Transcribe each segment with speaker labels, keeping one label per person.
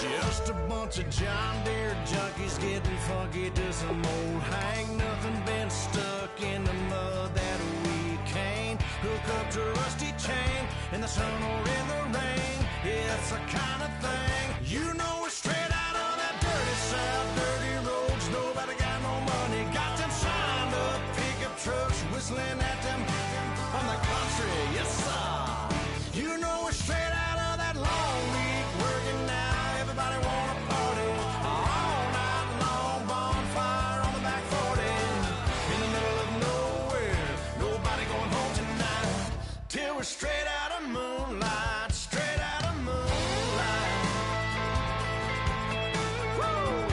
Speaker 1: Just a bunch of John Deere junkies getting funky to some old hang. Nothing been stuck in the mud that we can't hook up to a rusty chain in the sun or in the rain. It's the kind of thing, you know, we're straight out of that dirty south. Dirty roads, nobody got no money. Got them signed up pickup trucks whistling at them on the country. Yes, sir. You know, we're straight out of that long week working now. Everybody wanna party all night long. Bonfire on the back 40 in the middle of nowhere. Nobody going home tonight till we're straight out of moonlight. Straight out of moonlight. Woo!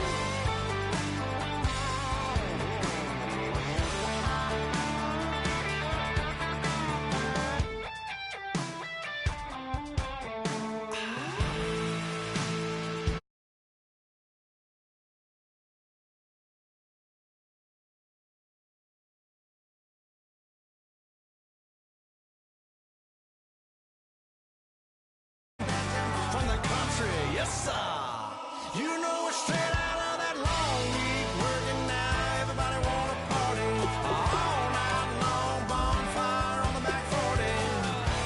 Speaker 1: From the country, yes sir. You know we're straight out of that long week working now. Everybody wanna party all night long. Bonfire on the back 40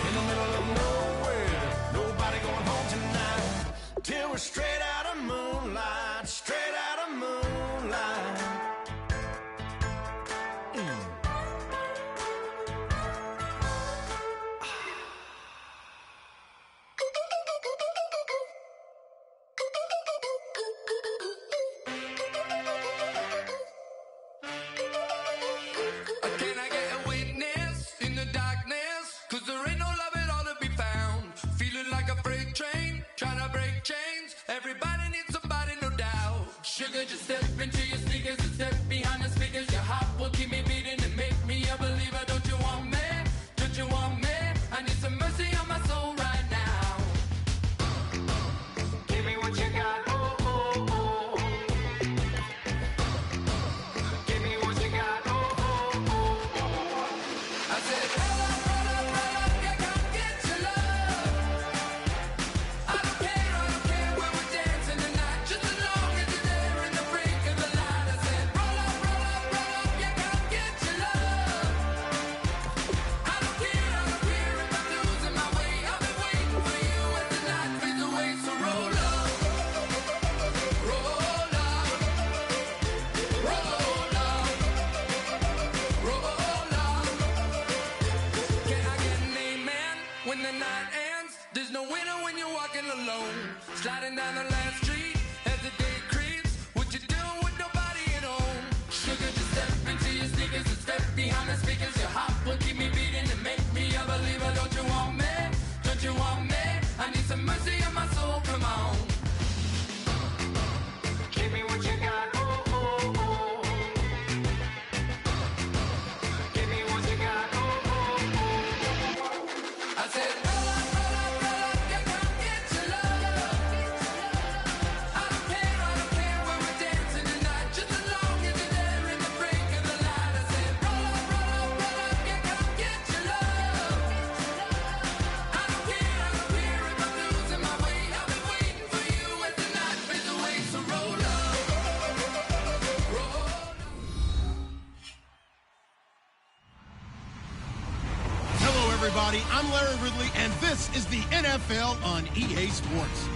Speaker 1: in the middle of nowhere. Nobody going home tonight till we're straight out of moonlight. Straight out of moonlight.
Speaker 2: Can I get a witness in the darkness? 'Cause there ain't no love at all to be found. Feeling like a freight train, trying to break chains. Everybody needs somebody, no doubt. Sugar, just step into your sneakers and step behind the speakers. Your heart will keep me beating and make me a believer. Don't you want me? Don't you want me? I need some mercy on my soul right now. Give me what you got, oh, oh, oh. Give me what you got, oh, oh, oh. I said, roll up, yeah, come get your love. I don't care when we're dancing tonight, just as long as you're there in the brink of the light. I said, roll up, yeah, come get your love. I don't care if I'm losing my way. I've been waiting for you as the night fades away. So roll up, roll up, roll up, roll up. Can I get an amen when the night ends? There's no winner when you're walking alone. Sliding down the last street as the day creeps. What you doing with nobody at home? Sugar, just step into your sneakers and step behind the speakers. Your heart will keep me beating and make me a believer. Don't you want me? Don't you want me? I need some mercy on my soul. Come on. Give me what you got. Oh, oh, oh. Give me what you got. Oh, oh, oh. I said, roll up, yeah, come get your love. I don't care when we're dancing tonight, just as long as you're there in the brink of the light. I said, roll up, yeah, come get your love. I don't care if I'm losing my way. I've been waiting for you as the night fades away. So roll up, roll up.
Speaker 3: Hello, everybody. I'm Larry Ridley, and this is the NFL on EA Sports.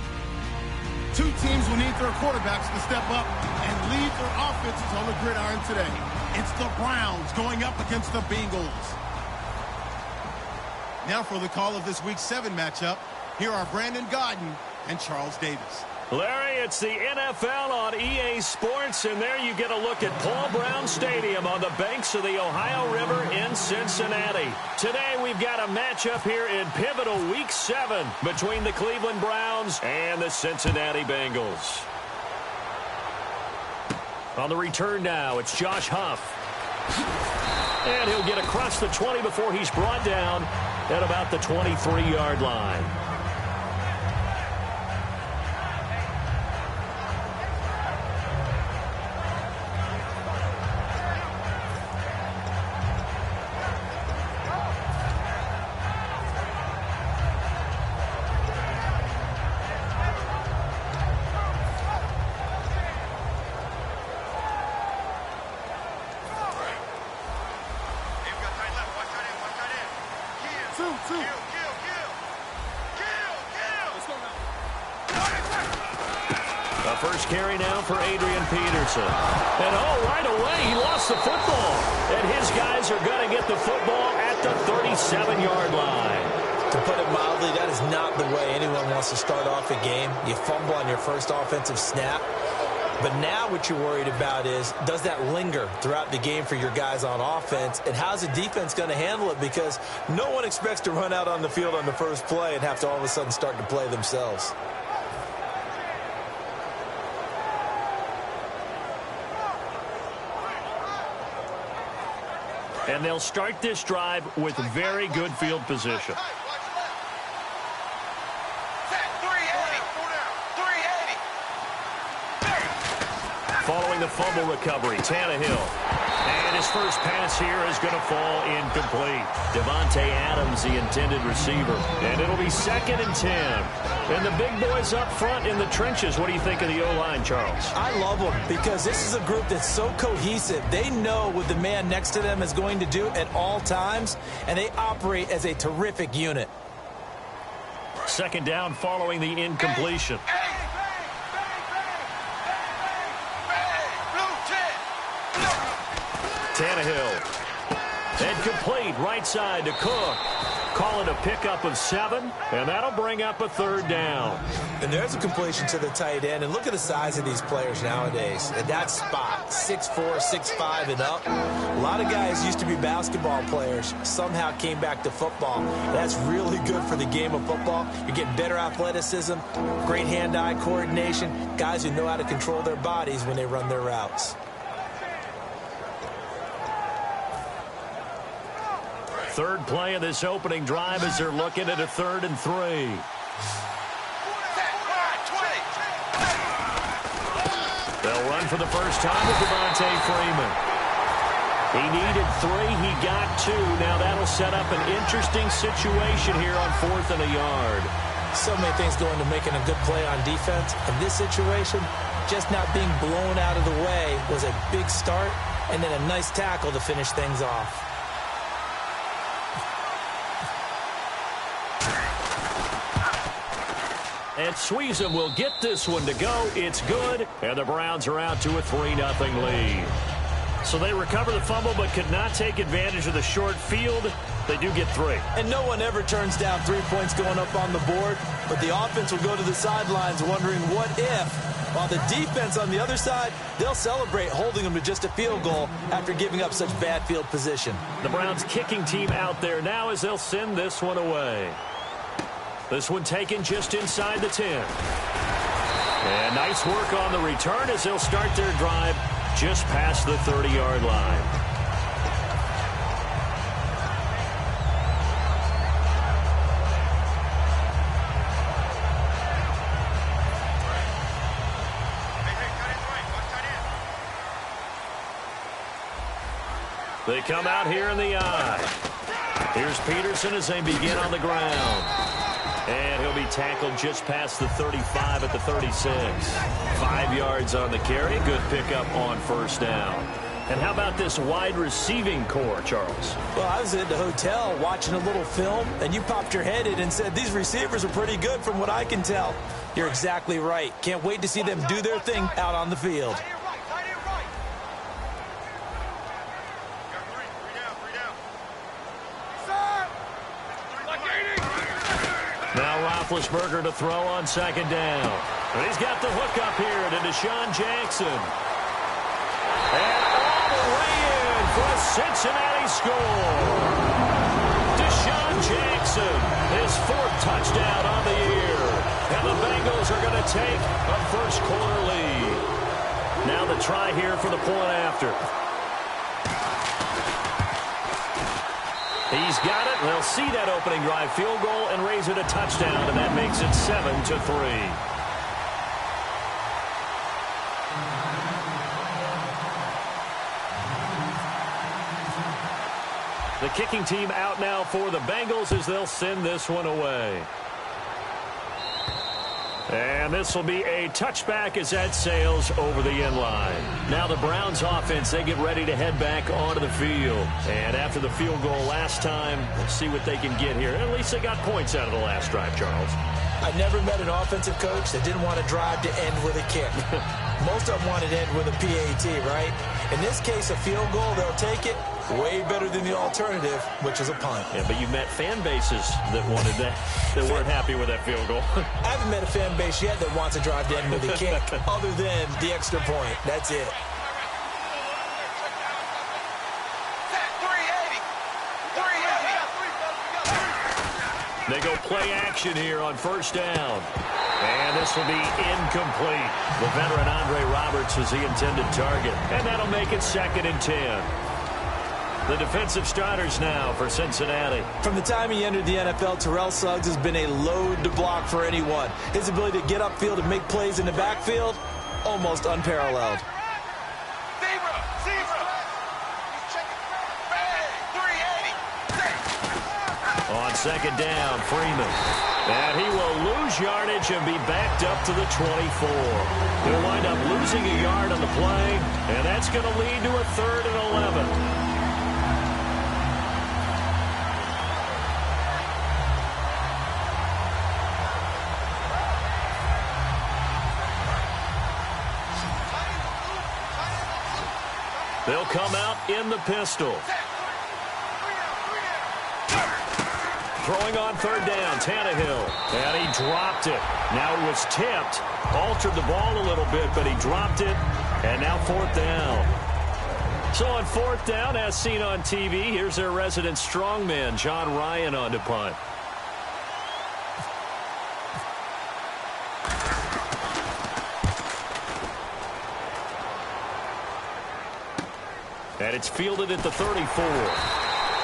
Speaker 3: Two teams will need their quarterbacks to step up and lead their offenses on the gridiron today. It's the Browns going up against the Bengals. Now for the call of this Week 7 matchup, here are Brandon Godden and Charles Davis.
Speaker 4: Larry, it's the NFL on EA Sports, and there you get a look at Paul Brown Stadium on the banks of the Ohio River in Cincinnati. Today we've got a matchup here in pivotal Week 7 between the Cleveland Browns and the Cincinnati Bengals. On the return now, it's Josh Huff. And he'll get across the 20 before he's brought down at about the 23-yard line.
Speaker 3: pursuit.
Speaker 4: The first carry now for Adrian Peterson. And right away, he lost the football. And his guys are going to get the football at the 37-yard line.
Speaker 5: To put it mildly, that is not the way anyone wants to start off a game. You fumble on your first offensive snap. But now what you're worried about is, does that linger throughout the game for your guys on offense? And how's the defense going to handle it? Because no one expects to run out on the field on the first play and have to all of a sudden start to play themselves.
Speaker 4: And they'll start this drive with very good field position. Following the fumble recovery, Tannehill. And his first pass here is going to fall incomplete. Devontae Adams, the intended receiver. And it'll be 2nd and 10. And the big boys up front in the trenches. What do you think of the O-line, Charles?
Speaker 5: I love them because this is a group that's so cohesive. They know what the man next to them is going to do at all times, and they operate as a terrific unit.
Speaker 4: 2nd down following the incompletion. Tannehill. And complete right side to Cook. Call it a pickup of 7, and that'll bring up a 3rd down.
Speaker 5: And there's a completion to the tight end. And look at the size of these players nowadays. At that spot, 6'4", 6'5", and up. A lot of guys used to be basketball players, somehow came back to football. That's really good for the game of football. You're getting better athleticism, great hand-eye coordination, guys who know how to control their bodies when they run their routes.
Speaker 4: Third play of this opening drive as they're looking at a 3rd and 3. They'll run for the first time with Devontae Freeman. He needed 3. He got 2. Now that'll set up an interesting situation here on 4th and a yard.
Speaker 5: So many things go into making a good play on defense. In this situation, just not being blown out of the way was a big start, and then a nice tackle to finish things off.
Speaker 4: And Sweezum will get this one to go. It's good, and the Browns are out to a 3-0 lead. So they recover the fumble but could not take advantage of the short field. They do get 3.
Speaker 5: And no one ever turns down 3 points going up on the board, but the offense will go to the sidelines wondering what if. While the defense on the other side, they'll celebrate holding them to just a field goal after giving up such bad field position.
Speaker 4: The Browns kicking team out there now as they'll send this one away. This one taken just inside the 10. And nice work on the return as they'll start their drive just past the 30-yard line. They come out here in the eye. Here's Peterson as they begin on the ground. And he'll be tackled just past the 35 at the 36. 5 yards on the carry. Good pickup on first down. And how about this wide receiving core, Charles?
Speaker 5: Well, I was at the hotel watching a little film, and you popped your head in and said, these receivers are pretty good from what I can tell. You're exactly right. Can't wait to see them do their thing out on the field.
Speaker 4: Now Roethlisberger to throw on 2nd down. And he's got the hook up here to Deshaun Jackson. And all the way in for a Cincinnati score. Deshaun Jackson, his 4th touchdown on the year. And the Bengals are going to take a first-quarter lead. Now the try here for the point after. He's got it. They'll see that opening drive field goal and raise it a touchdown, and that makes it 7-3. The kicking team out now for the Bengals as they'll send this one away. And this will be a touchback as that sails over the end line. Now the Browns offense, they get ready to head back onto the field. And after the field goal last time, we'll see what they can get here. At least they got points out of the last drive, Charles.
Speaker 5: I never met an offensive coach that didn't want to drive to end with a kick. Most of them wanted to end with a PAT, right? In this case, a field goal, they'll take it. Way better than the alternative, which is a punt.
Speaker 4: Yeah, but you met fan bases that wanted that, that weren't happy with that field goal.
Speaker 5: I haven't met a fan base yet that wants to drive to end with a kick other than the extra point. That's it.
Speaker 4: They go play action here on first down. And this will be incomplete. The veteran Andre Roberts is the intended target. And that'll make it 2nd and 10. The defensive starters now for Cincinnati.
Speaker 5: From the time he entered the NFL, Terrell Suggs has been a load to block for anyone. His ability to get upfield and make plays in the backfield, almost unparalleled.
Speaker 4: On 2nd down, Freeman. And he will lose yardage and be backed up to the 24. He'll wind up losing a yard on the play, and that's going to lead to a 3rd and 11. They'll come out in the pistol. Throwing on 3rd down, Tannehill. And he dropped it. Now it was tipped. Altered the ball a little bit, but he dropped it. And now 4th down. So on 4th down, as seen on TV, here's their resident strongman, John Ryan, on to punt. And it's fielded at the 34.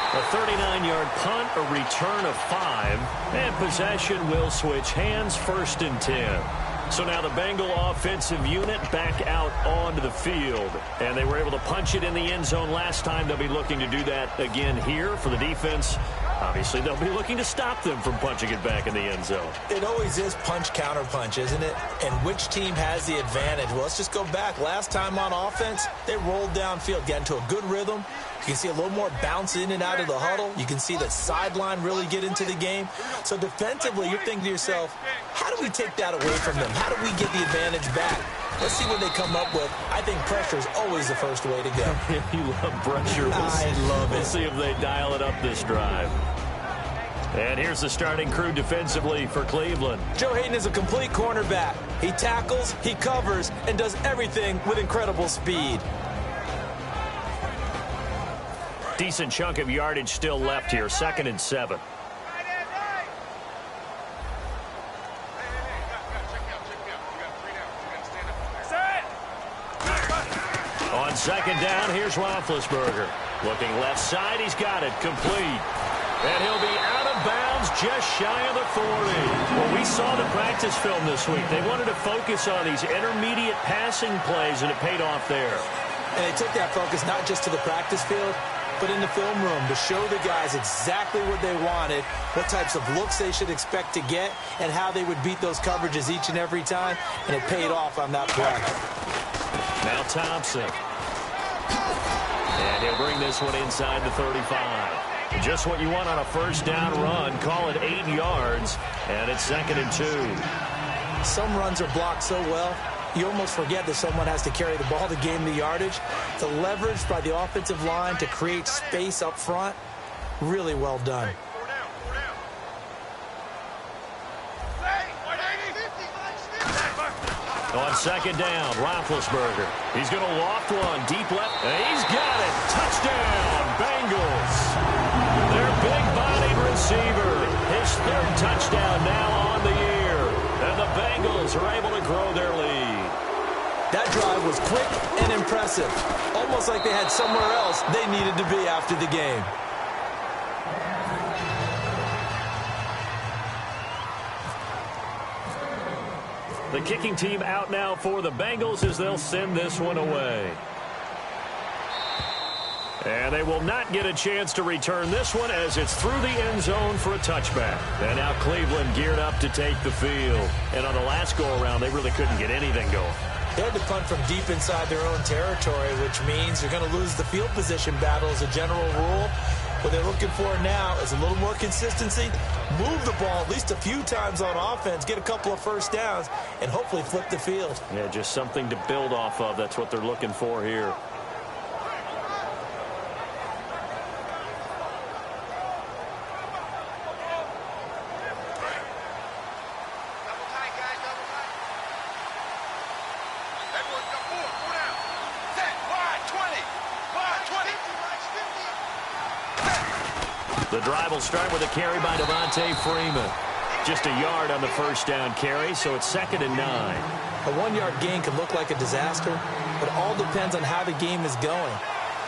Speaker 4: A 39-yard punt, a return of 5, and possession will switch hands, 1st and 10. So now the Bengal offensive unit back out onto the field. And they were able to punch it in the end zone last time. They'll be looking to do that again here for the defense. Obviously, they'll be looking to stop them from punching it back in the end zone.
Speaker 5: It always is punch-counter-punch, isn't it? And which team has the advantage? Well, let's just go back. Last time on offense, they rolled downfield, got into a good rhythm. You can see a little more bounce in and out of the huddle. You can see the sideline really get into the game. So defensively, you're thinking to yourself, how do we take that away from them? How do we get the advantage back? Let's see what they come up with. I think pressure is always the first way to go.
Speaker 4: You love pressure.
Speaker 5: I love it.
Speaker 4: We'll see if they dial it up this drive. And here's the starting crew defensively for Cleveland.
Speaker 5: Joe Hayden is a complete cornerback. He tackles, he covers, and does everything with incredible speed.
Speaker 4: Decent chunk of yardage still left here. 2nd and 7. On 2nd down, here's Roethlisberger. Looking left side, he's got it. Complete. And he'll be out of bounds just shy of the 40. Well, we saw the practice film this week. They wanted to focus on these intermediate passing plays, and it paid off there.
Speaker 5: And they took that focus not just to the practice field, but in the film room to show the guys exactly what they wanted, what types of looks they should expect to get, and how they would beat those coverages each and every time, and it paid off on that play.
Speaker 4: Now Thompson. And he'll bring this one inside the 35. Just what you want on a first down run. Call it 8 yards, and it's 2nd and 2.
Speaker 5: Some runs are blocked so well, you almost forget that someone has to carry the ball to gain the yardage. The leverage by the offensive line to create space up front, really well done.
Speaker 4: On 2nd down, Roethlisberger. He's going to loft one deep left. And he's got it. Touchdown, Bengals. Their big-bodied receiver. His 3rd touchdown now on the year. And the Bengals are able to grow their lead.
Speaker 5: That drive was quick and impressive. Almost like they had somewhere else they needed to be after the game.
Speaker 4: The kicking team out now for the Bengals as they'll send this one away. And they will not get a chance to return this one as it's through the end zone for a touchback. And now Cleveland geared up to take the field. And on the last go-around, they really couldn't get anything going.
Speaker 5: They had to punt from deep inside their own territory, which means you're going to lose the field position battle as a general rule. What they're looking for now is a little more consistency, move the ball at least a few times on offense, get a couple of first downs, and hopefully flip the field.
Speaker 4: Yeah, just something to build off of. That's what they're looking for here. The drive will start with a carry by Devontae Freeman. Just a yard on the first down carry, so it's 2nd and 9.
Speaker 5: A 1-yard gain can look like a disaster, but all depends on how the game is going.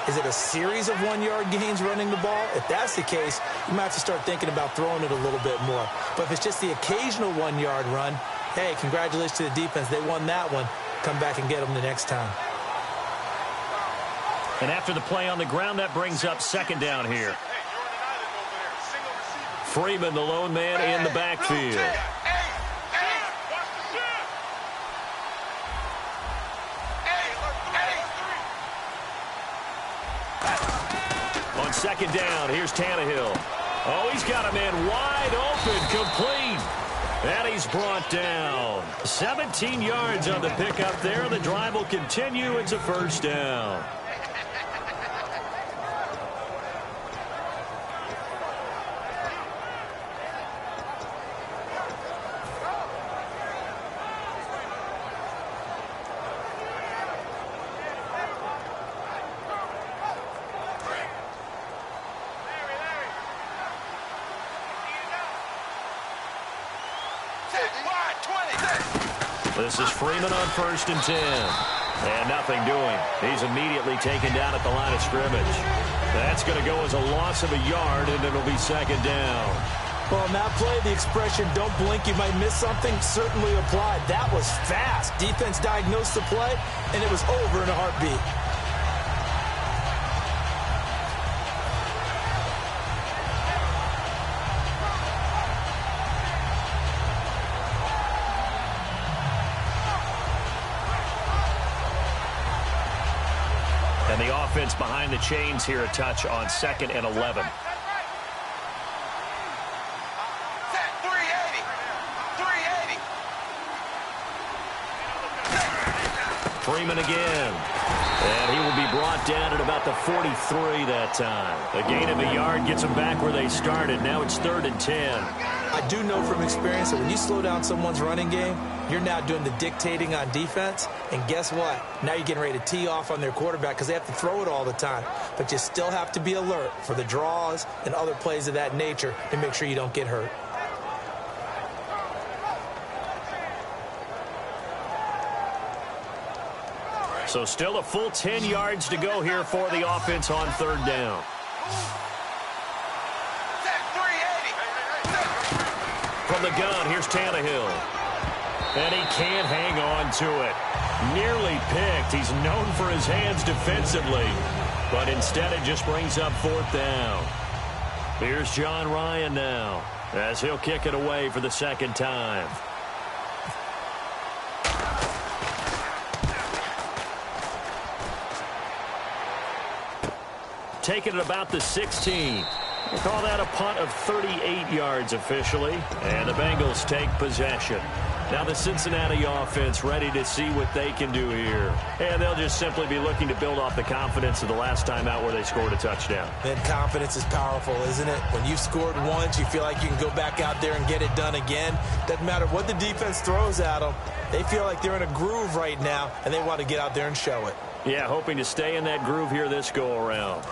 Speaker 5: Is it a series of 1-yard gains running the ball? If that's the case, you might have to start thinking about throwing it a little bit more. But if it's just the occasional 1-yard run, hey, congratulations to the defense. They won that one. Come back and get them the next time.
Speaker 4: And after the play on the ground, that brings up 2nd down here. Freeman, the lone man in the backfield. On 2nd down, here's Tannehill. Oh, he's got a man wide open, complete. And he's brought down. 17 yards on the pickup there. The drive will continue. It's a 1st down. This is Freeman on 1st and 10. And nothing doing. He's immediately taken down at the line of scrimmage. That's going to go as a loss of a yard, and it'll be 2nd down.
Speaker 5: Well, on that play, the expression, don't blink, you might miss something, certainly applied. That was fast. Defense diagnosed the play, and it was over in a heartbeat.
Speaker 4: And the offense behind the chains here, a touch on 2nd and 11. Freeman again. And he will be brought down at about the 43 that time. A gain of a yard gets them back where they started. Now it's 3rd and 10.
Speaker 5: I do know from experience that when you slow down someone's running game, you're now doing the dictating on defense. And guess what? Now you're getting ready to tee off on their quarterback because they have to throw it all the time. But you still have to be alert for the draws and other plays of that nature to make sure you don't get hurt.
Speaker 4: So still a full 10 yards to go here for the offense on 3rd down. From the gun, here's Tannehill. And he can't hang on to it. Nearly picked. He's known for his hands defensively. But instead it just brings up 4th down. Here's John Ryan now as he'll kick it away for the 2nd time. Taking it about the 16. We'll call that a punt of 38 yards officially. And the Bengals take possession. Now the Cincinnati offense ready to see what they can do here. And they'll just simply be looking to build off the confidence of the last time out where they scored a touchdown.
Speaker 5: And confidence is powerful, isn't it? When you've scored once, you feel like you can go back out there and get it done again. Doesn't matter what the defense throws at them. They feel like they're in a groove right now, and they want to get out there and show it.
Speaker 4: Yeah, hoping to stay in that groove here this go-around.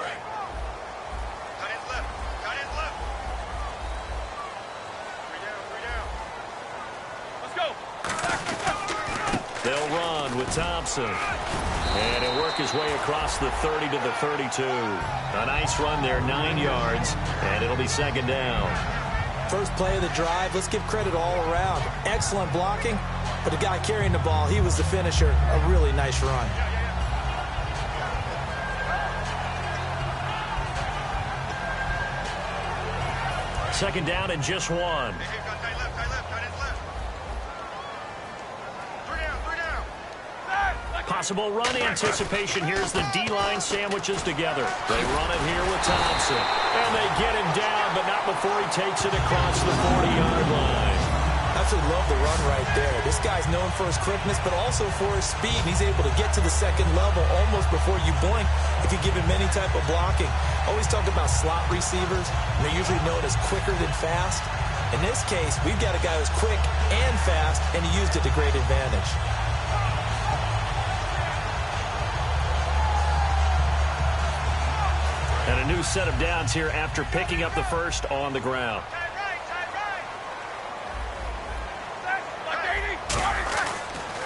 Speaker 4: They'll run with Thompson. And he'll work his way across the 30 to the 32. A nice run there, 9 yards, and it'll be 2nd down.
Speaker 5: First play of the drive, let's give credit all around. Excellent blocking, but the guy carrying the ball, he was the finisher. A really nice run.
Speaker 4: Second down and just one. Possible run anticipation. Here's the D-line sandwiches together. They run it here with Thompson. And they get him down, but not before he takes it across the 40-yard line.
Speaker 5: Absolutely love the run right there. This guy's known for his quickness, but also for his speed. He's able to get to the second level almost before you blink if you give him any type of blocking. Always talk about slot receivers, and they're usually known as quicker than fast. In this case, we've got a guy who's quick and fast, and he used it to great advantage.
Speaker 4: And a new set of downs here after picking up the first on the ground.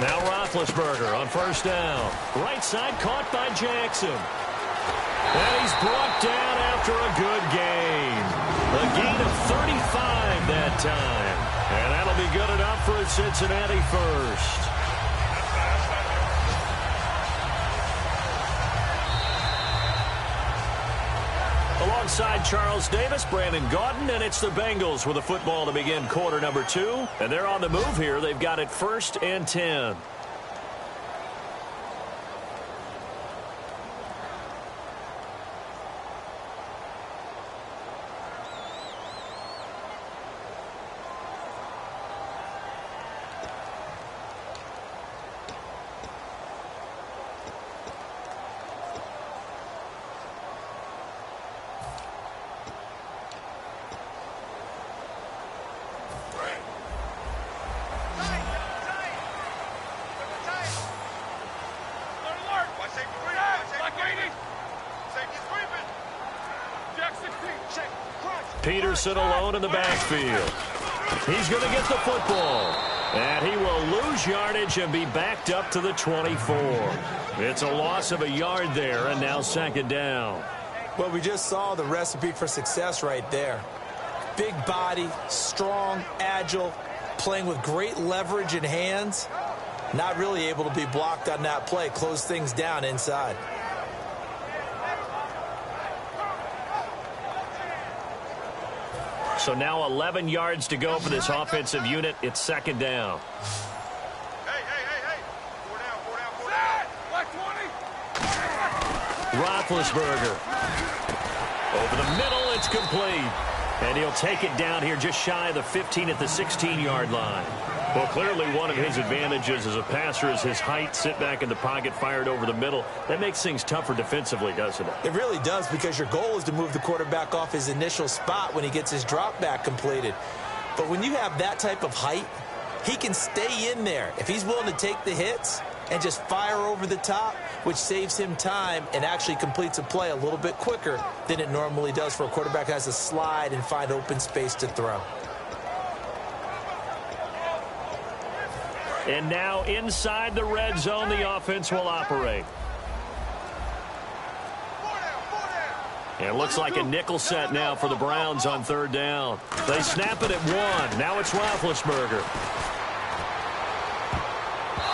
Speaker 4: Now Roethlisberger on first down. Right side caught by Jackson. And he's brought down after a good gain. A gain of 35 that time. And that'll be good enough for a Cincinnati first. Alongside Charles Davis, Brandon Gaudin, and it's the Bengals with a football to begin quarter number 2. And they're on the move here. They've got it 1st and 10. Peterson alone in the backfield. He's going to get the football. And he will lose yardage and be backed up to the 24. It's a loss of a yard there, and now second down.
Speaker 5: Well, we just saw the recipe for success right there. Big body, strong, agile, playing with great leverage in hands. Not really able to be blocked on that play. Close things down inside.
Speaker 4: So now 11 yards to go for this offensive unit. It's second down.
Speaker 6: Hey. 4 down.
Speaker 4: Roethlisberger. Over the middle, it's complete. And he'll take it down here just shy of the 15 at the 16-yard line. Well, clearly one of his advantages as a passer is his height. Sit back in the pocket, fired over the middle. That makes things tougher defensively, doesn't it?
Speaker 5: It really does, because your goal is to move the quarterback off his initial spot when he gets his drop back completed. But when you have that type of height, he can stay in there if he's willing to take the hits and just fire over the top, which saves him time and actually completes a play a little bit quicker than it normally does for a quarterback who has to slide and find open space to throw.
Speaker 4: And now inside the red zone, the offense will operate. And it looks like a nickel set now for the Browns on third down. They snap it at 1. Now it's Roethlisberger.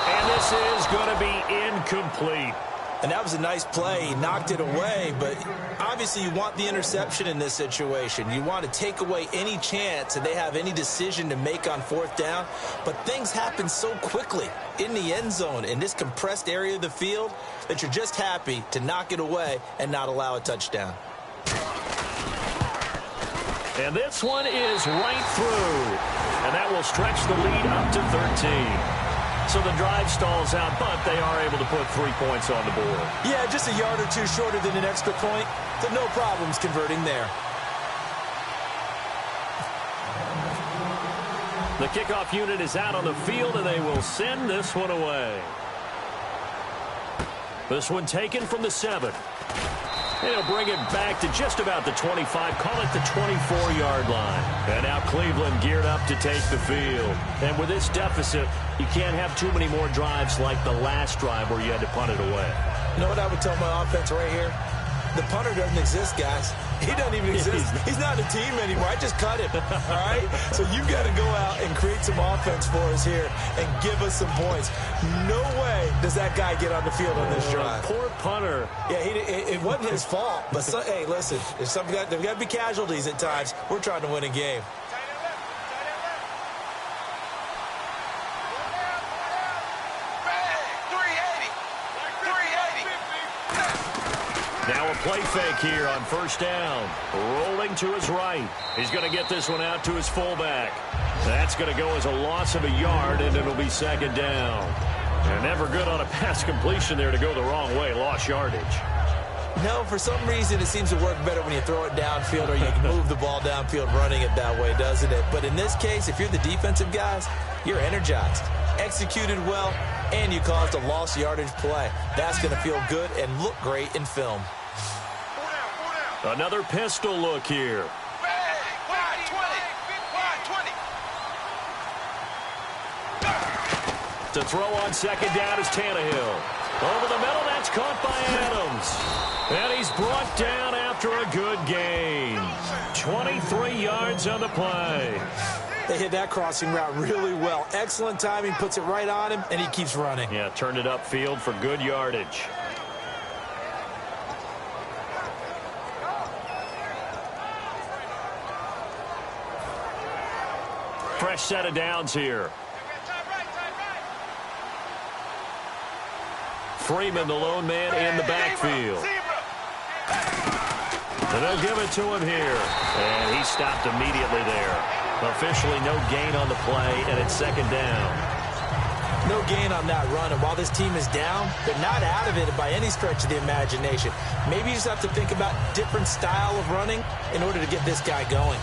Speaker 4: And this is going to be incomplete.
Speaker 5: And that was a nice play. He knocked it away, but obviously you want the interception in this situation. You want to take away any chance that they have any decision to make on fourth down. But things happen so quickly in the end zone in this compressed area of the field that you're just happy to knock it away and not allow a touchdown.
Speaker 4: And this one is right through. And that will stretch the lead up to 13. So the drive stalls out, but they are able to put 3 points on the board.
Speaker 5: Yeah, just a yard or two shorter than an extra point. So no problems converting there.
Speaker 4: The kickoff unit is out on the field, and they will send this one away. This one taken from the 7. And he'll bring it back to just about the 25, call it the 24-yard line. And now Cleveland geared up to take the field. And with this deficit, you can't have too many more drives like the last drive where you had to punt it away.
Speaker 5: You know what I would tell my offense right here? The punter doesn't exist, guys. He doesn't even exist. He's not a team anymore. I just cut him, all right? So you've got to go out and create some offense for us here and give us some points. No way does that guy get on the field on this drive.
Speaker 4: Poor punter.
Speaker 5: Yeah, it wasn't his fault. But, hey, listen, there's got to be casualties at times. We're trying to win a game.
Speaker 4: Now a play fake here on first down. Rolling to his right. He's going to get this one out to his fullback. That's going to go as a loss of a yard, and it'll be second down. And never good on a pass completion there to go the wrong way. Lost yardage.
Speaker 5: No, for some reason it seems to work better when you throw it downfield or you can move the ball downfield running it that way, doesn't it? But in this case, if you're the defensive guys, you're energized, executed well, and you caused a lost yardage play. That's going to feel good and look great in film.
Speaker 4: Another pistol look here. To throw on second down is Tannehill. Over the middle, that's caught by Adams. And he's brought down after a good gain. 23 yards on the play.
Speaker 5: They hit that crossing route really well. Excellent timing, puts it right on him, and he keeps running.
Speaker 4: Yeah, turned it upfield for good yardage. Fresh set of downs here. Freeman, the lone man in the backfield. And they'll give it to him here. And he stopped immediately there. Officially no gain on the play, and it's second down.
Speaker 5: No gain on that run, and while this team is down, they're not out of it by any stretch of the imagination. Maybe you just have to think about different style of running in order to get this guy going.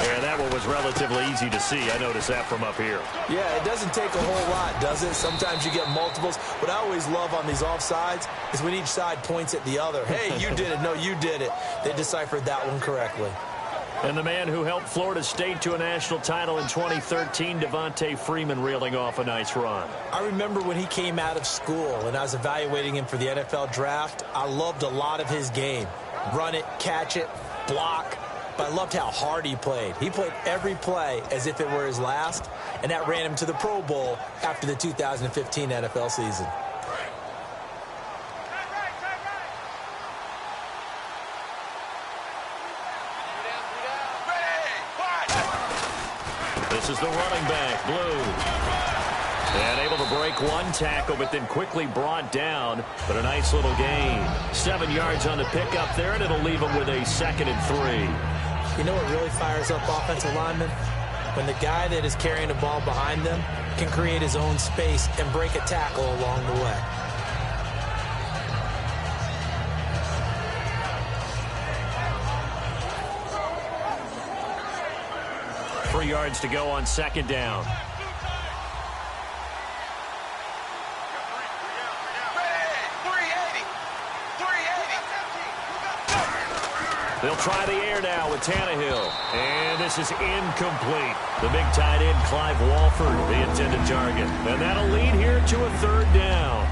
Speaker 4: Yeah, that one was relatively easy to see. I noticed that from up here.
Speaker 5: Yeah, it doesn't take a whole lot, does it? Sometimes you get multiples. What I always love on these offsides is when each side points at the other. Hey, you did it. No, you did it. They deciphered that one correctly.
Speaker 4: And the man who helped Florida State to a national title in 2013, Devontae Freeman, reeling off a nice run.
Speaker 5: I remember when he came out of school and I was evaluating him for the NFL draft. I loved a lot of his game. Run it, catch it, block. But I loved how hard he played. He played every play as if it were his last, and that ran him to the Pro Bowl after the 2015 NFL season.
Speaker 4: This is the running back, Blue. And able to break one tackle, but then quickly brought down. But a nice little gain. 7 yards on the pickup there, and it'll leave him with a 2nd and 3.
Speaker 5: You know what really fires up offensive linemen? When the guy that is carrying the ball behind them can create his own space and break a tackle along the way.
Speaker 4: Three yards to go on second down. They'll try the air now with Tannehill. And this is incomplete. The big tight end, Clive Walford, the intended target. And that'll lead here to a 3rd down.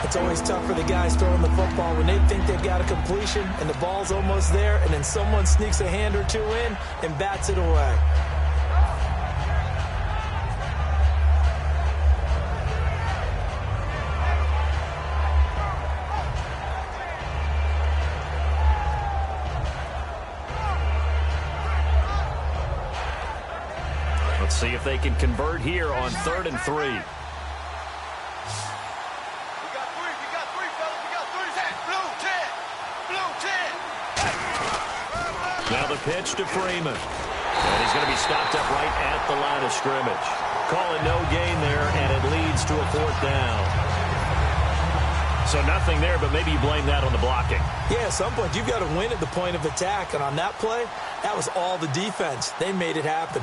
Speaker 5: It's always tough for the guys throwing the football when they think they've got a completion and the ball's almost there, and then someone sneaks a hand or two in and bats it away.
Speaker 4: Let's see if they can convert here on 3rd and 3. Now the pitch to Freeman. And he's going to be stopped up right at the line of scrimmage. Call it no gain there, and it leads to a 4th down. So nothing there, but maybe you blame that on the blocking.
Speaker 5: Yeah, at some point you've got to win at the point of attack, and on that play, that was all the defense. They made it happen.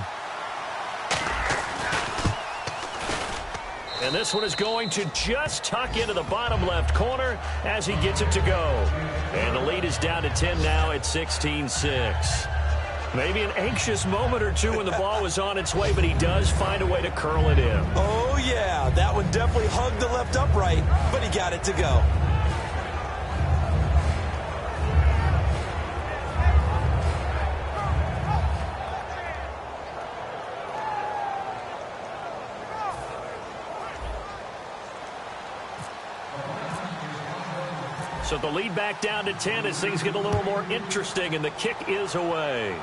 Speaker 4: And this one is going to just tuck into the bottom left corner as he gets it to go. And the lead is down to 10 now at 16-6. Maybe an anxious moment or two when the ball was on its way, but he does find a way to curl it in.
Speaker 5: Oh, yeah. That one definitely hugged the left upright, but he got it to go.
Speaker 4: So the lead back down to 10 as things get a little more interesting, and the kick is away.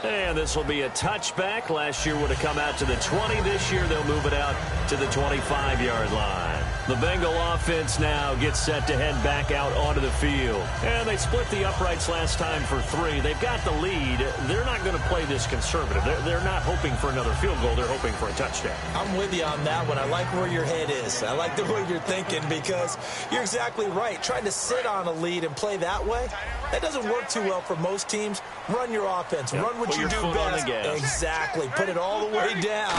Speaker 4: And this will be a touchback. Last year would have come out to the 20. This year they'll move it out to the 25-yard line. The Bengal offense now gets set to head back out onto the field. And they split the uprights last time for 3. They've got the lead. They're not going to play this conservative. They're not hoping for another field goal. They're hoping for a touchdown.
Speaker 5: I'm with you on that one. I like where your head is. I like the way you're thinking because you're exactly right. Trying to sit on a lead and play that way, that doesn't work too well for most teams. Run your offense.
Speaker 4: Yep.
Speaker 5: Run what
Speaker 4: Put
Speaker 5: you
Speaker 4: your
Speaker 5: do
Speaker 4: foot on
Speaker 5: best.
Speaker 4: the gas.
Speaker 5: Exactly. Put it all the way down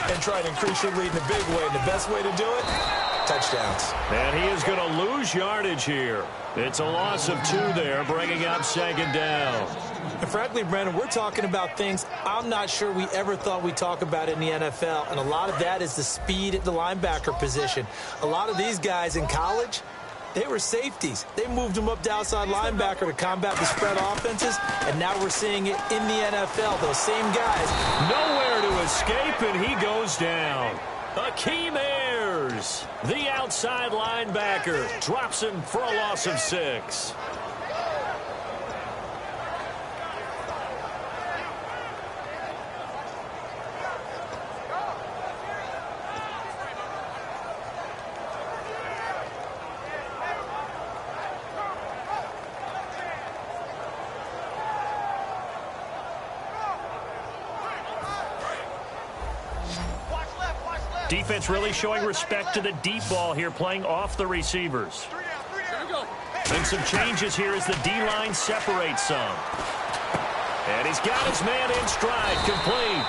Speaker 5: and try to increase your lead in a big way. And the best way to do it, touchdowns.
Speaker 4: And he is going to lose yardage here. It's a loss of 2 there, bringing up 2nd down.
Speaker 5: And frankly, Brandon, we're talking about things I'm not sure we ever thought we'd talk about in the NFL. And a lot of that is the speed at the linebacker position. A lot of these guys in college, they were safeties. They moved them up to outside linebacker to combat the spread offenses, and now we're seeing it in the NFL. Those same guys.
Speaker 4: Nowhere to escape, and he goes down. Akeem Ayers, the outside linebacker, drops him for a loss of 6. Defense really showing respect to the deep ball here, playing off the receivers. And some changes here as the D-line separates some. And he's got his man in stride, complete.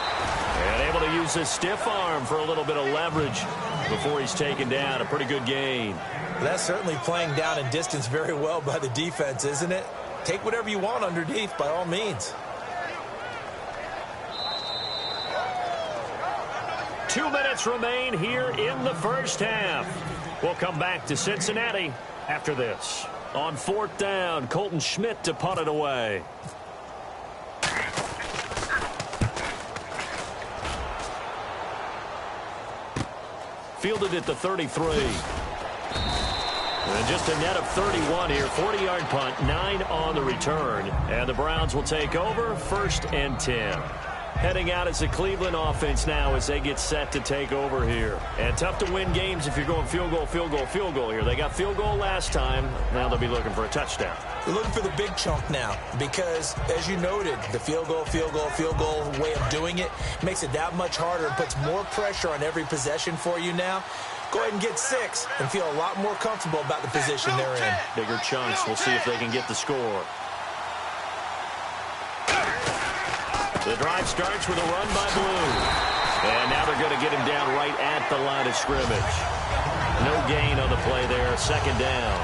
Speaker 4: And able to use his stiff arm for a little bit of leverage before he's taken down. A pretty good gain.
Speaker 5: That's certainly playing down in distance very well by the defense, isn't it? Take whatever you want underneath, by all means.
Speaker 4: 2 minutes remain here in the first half. We'll come back to Cincinnati after this. On 4th down, Colton Schmidt to punt it away. Fielded at the 33. And just a net of 31 here. 40-yard punt, 9 on the return. And the Browns will take over 1st and 10. Heading out as the Cleveland offense now as they get set to take over here. And tough to win games if you're going field goal, field goal, field goal here. They got field goal last time. Now they'll be looking for a touchdown.
Speaker 5: They're looking for the big chunk now because, as you noted, the field goal way of doing it makes it that much harder and puts more pressure on every possession for you now. Go ahead and get 6 and feel a lot more comfortable about the position they're in.
Speaker 4: Bigger chunks. We'll see if they can get the score. The drive starts with a run by Blue. And now they're going to get him down right at the line of scrimmage. No gain on the play there. 2nd down.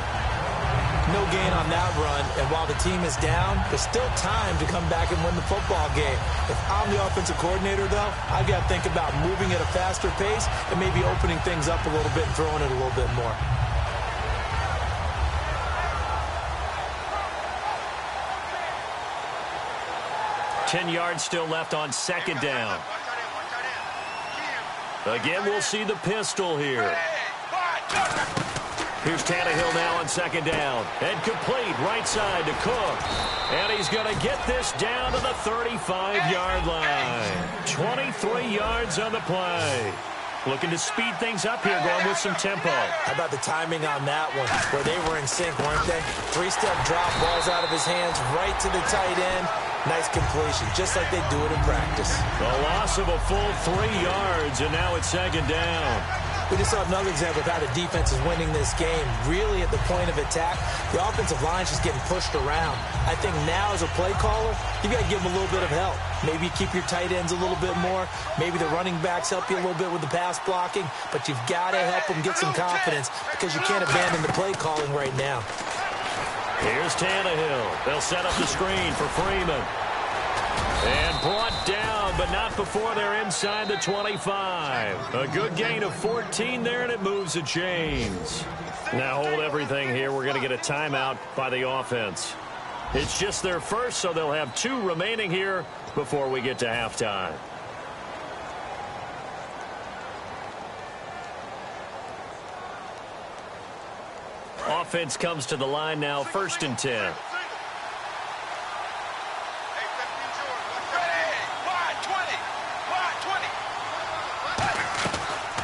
Speaker 5: No gain on that run. And while the team is down, there's still time to come back and win the football game. If I'm the offensive coordinator, though, I've got to think about moving at a faster pace and maybe opening things up a little bit and throwing it a little bit more.
Speaker 4: Ten yards still left on 2nd down. Again, we'll see the pistol here. Here's Tannehill now on 2nd down. And complete right side to Cook. And he's going to get this down to the 35-yard line. 23 yards on the play. Looking to speed things up here, going with some tempo.
Speaker 5: How about the timing on that one, where they were in sync, weren't they? 3-step drop, balls out of his hands, right to the tight end. Nice completion, just like they do it in practice.
Speaker 4: A loss of a full 3 yards, and now it's 2nd down.
Speaker 5: We just saw another example of how the defense is winning this game. Really at the point of attack, the offensive line's just getting pushed around. I think now as a play caller, you got to give them a little bit of help. Maybe keep your tight ends a little bit more. Maybe the running backs help you a little bit with the pass blocking. But you've got to help them get some confidence because you can't abandon the play calling right now.
Speaker 4: Here's Tannehill. They'll set up the screen for Freeman. And brought down, but not before they're inside the 25. A good gain of 14 there, and it moves the chains. Now hold everything here. We're going to get a timeout by the offense. It's just their first, so they'll have 2 remaining here before we get to halftime. Offense comes to the line now, 1st and 10.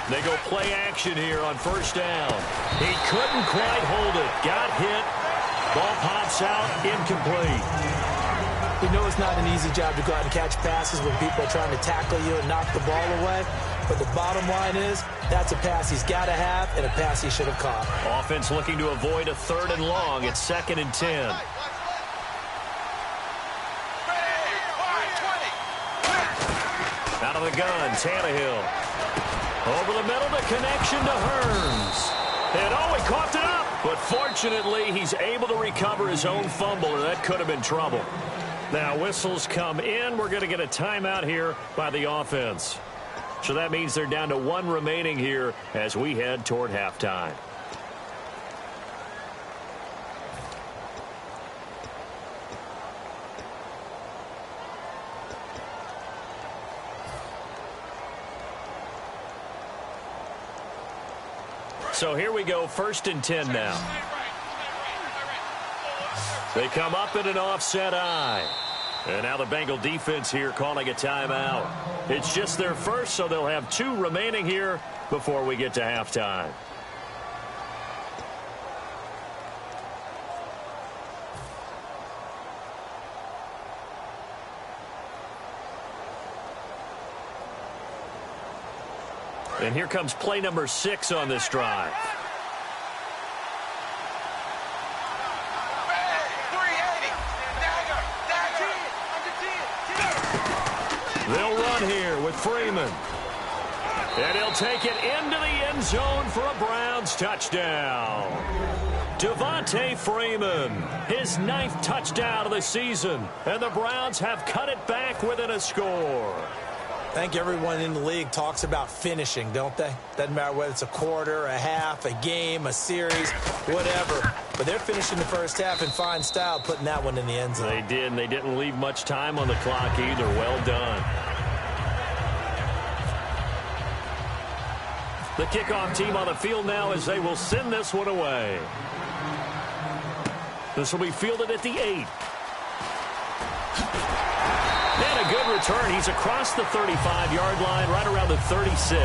Speaker 4: They go play action here on 1st down. He couldn't quite hold it. Got hit. Ball pops out. Incomplete.
Speaker 5: You know it's not an easy job to go out and catch passes when people are trying to tackle you and knock the ball away. But the bottom line is that's a pass he's got to have and a pass he should have caught.
Speaker 4: Offense looking to avoid a 3rd and long. It's 2nd and 10. Out of the gun, Tannehill. Over the middle, the connection to Hearns. And he coughed it up. But fortunately, he's able to recover his own fumble, or that could have been trouble. Now, whistles come in. We're going to get a timeout here by the offense. So that means they're down to 1 remaining here as we head toward halftime. So here we go, 1st and 10 now. They come up in an offset eye. And now the Bengal defense here calling a timeout. It's just their first, so they'll have 2 remaining here before we get to halftime. And here comes play number 6 on this drive. They'll run here with Freeman. And he'll take it into the end zone for a Browns touchdown. Devontae Freeman, his 9th touchdown of the season. And the Browns have cut it back within a score.
Speaker 5: I think everyone in the league talks about finishing, don't they? Doesn't matter whether it's a quarter, a half, a game, a series, whatever. But they're finishing the first half in fine style, putting that one in the end zone.
Speaker 4: They did, and they didn't leave much time on the clock either. Well done. The kickoff team on the field now as they will send this one away. This will be fielded at the 8. And a good return. He's across the 35-yard line, right around the 36.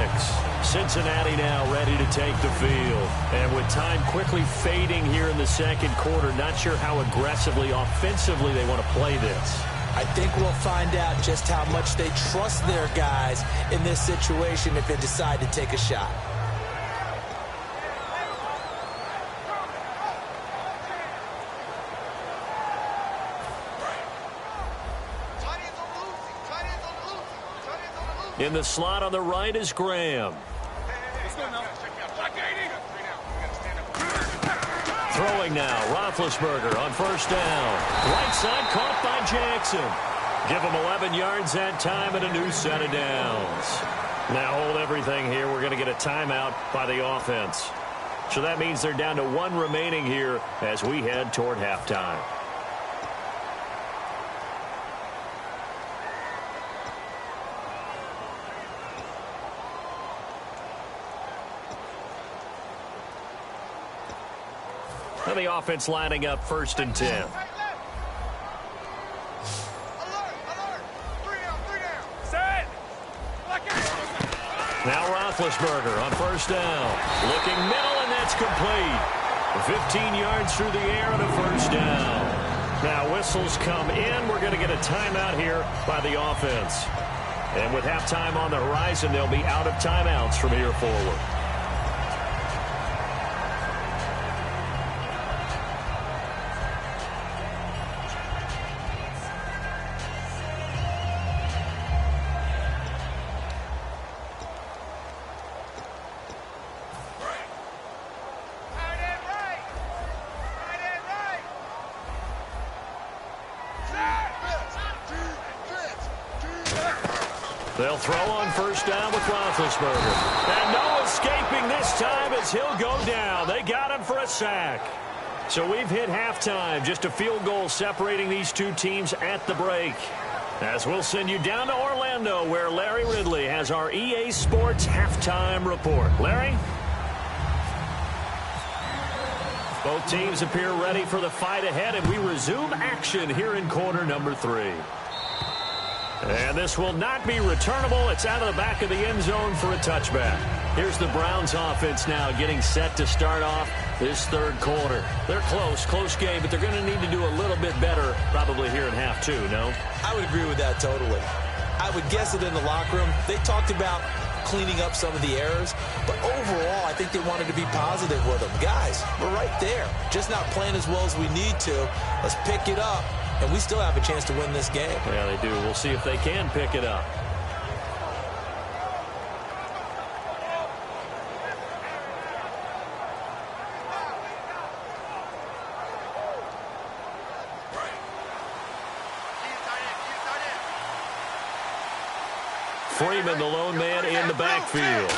Speaker 4: Cincinnati now ready to take the field. And with time quickly fading here in the 2nd quarter, not sure how aggressively, offensively they want to play this.
Speaker 5: I think we'll find out just how much they trust their guys in this situation if they decide to take a shot.
Speaker 4: In the slot on the right is Graham. Throwing now, Roethlisberger on 1st down. Right side caught by Jackson. Give him 11 yards that time and a new set of downs. Now hold everything here. We're going to get a timeout by the offense. So that means they're down to 1 remaining here as we head toward halftime. And the offense lining up 1st and 10. Now Roethlisberger on 1st down. Looking middle, and that's complete. 15 yards through the air and a 1st down. Now whistles come in. We're going to get a timeout here by the offense. And with halftime on the horizon, they'll be out of timeouts from here forward. They'll throw on first down with Roethlisberger. And no escaping this time as he'll go down. They got him for a sack. So we've hit halftime. Just a field goal separating these two teams at the break. As we'll send you down to Orlando, where Larry Ridley has our EA Sports halftime report. Larry? Both teams appear ready for the fight ahead, and we resume action here in quarter number 3. And this will not be returnable. It's out of the back of the end zone for a touchback. Here's the Browns offense now getting set to start off this third quarter. They're close game, but they're going to need to do a little bit better probably here in half 2, no?
Speaker 5: I would agree with that totally. I would guess it in the locker room. They talked about cleaning up some of the errors, but overall, I think they wanted to be positive with them. Guys, we're right there. Just not playing as well as we need to. Let's pick it up, and we still have a chance to win this game.
Speaker 4: Yeah, they do. We'll see if they can pick it up. Freeman, the lone man in the backfield.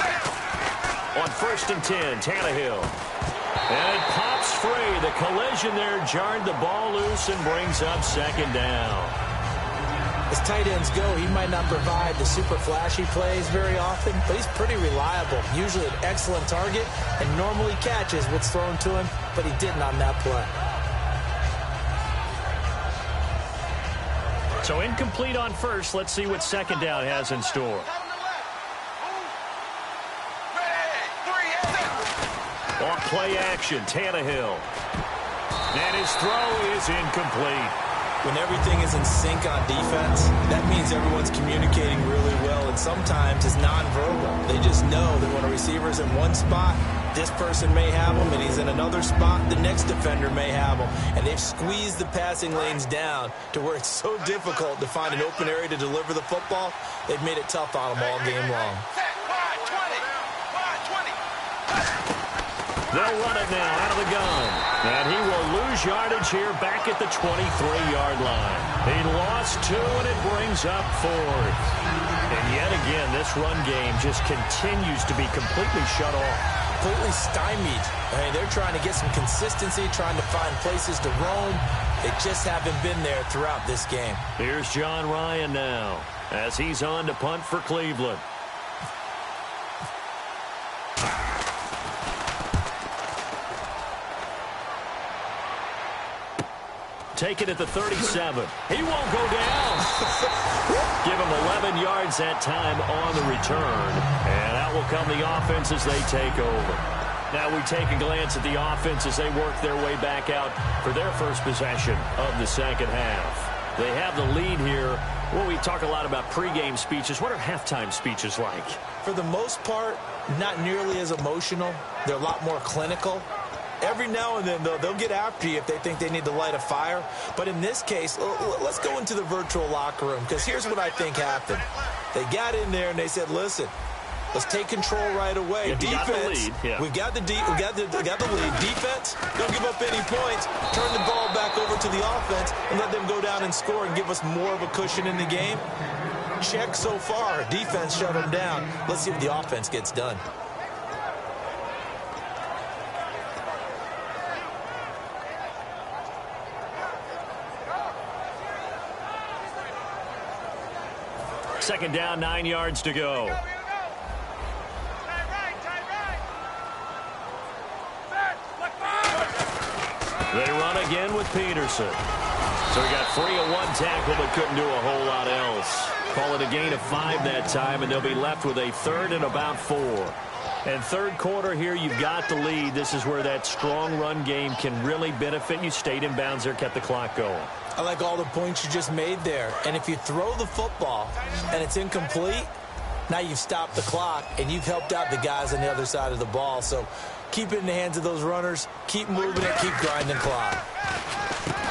Speaker 4: On 1st and 10, Tannehill. And it pops free. The collision there jarred the ball loose and brings up second down.
Speaker 5: As tight ends go, he might not provide the super flashy plays very often, but he's pretty reliable. Usually an excellent target and normally catches what's thrown to him, but he didn't on that play.
Speaker 4: So incomplete on first. Let's see what second down has in store. Off play action, Tannehill. And his throw is incomplete.
Speaker 5: When everything is in sync on defense, that means everyone's communicating really well, and sometimes it's nonverbal. They just know that when a receiver's in one spot, this person may have him, and he's in another spot, the next defender may have him. And they've squeezed the passing lanes down to where it's so difficult to find an open area to deliver the football. They've made it tough on them all game long.
Speaker 4: They'll run it now out of the gun. And he will lose yardage here back at the 23-yard line. He lost 2, and it brings up 4th. And yet again, this run game just continues to be completely shut off.
Speaker 5: Completely stymied. I mean, they're trying to get some consistency, trying to find places to roam. They just haven't been there throughout this game.
Speaker 4: Here's John Ryan now as he's on to punt for Cleveland. Take it at the 37. He won't go down. Give him 11 yards that time on the return. And out will come the offense as they take over. Now we take a glance at the offense as they work their way back out for their first possession of the second half. They have the lead here. Well, we talk a lot about pregame speeches. What are halftime speeches like?
Speaker 5: For the most part, not nearly as emotional. They're a lot more clinical. Every now and then, though, they'll get after you if they think they need to light a fire. But in this case, let's go into the virtual locker room, because here's what I think happened. They got in there and they said, listen, let's take control right away.
Speaker 4: Yeah,
Speaker 5: defense, we've got the lead. Defense, don't give up any points. Turn the ball back over to the offense and let them go down and score and give us more of a cushion in the game. Check so far. Defense shut them down. Let's see what the offense gets done.
Speaker 4: Second down, 9 yards to go. They run again with Peterson. So he got free of one tackle but couldn't do a whole lot else. Call it a gain of 5 that time, and they'll be left with a 3rd and about 4. And third quarter here, you've got the lead. This is where that strong run game can really benefit you. Stayed in bounds there, kept the clock going.
Speaker 5: I like all the points you just made there. And if you throw the football and it's incomplete, now you've stopped the clock and you've helped out the guys on the other side of the ball. So keep it in the hands of those runners. Keep moving it. Keep grinding clock.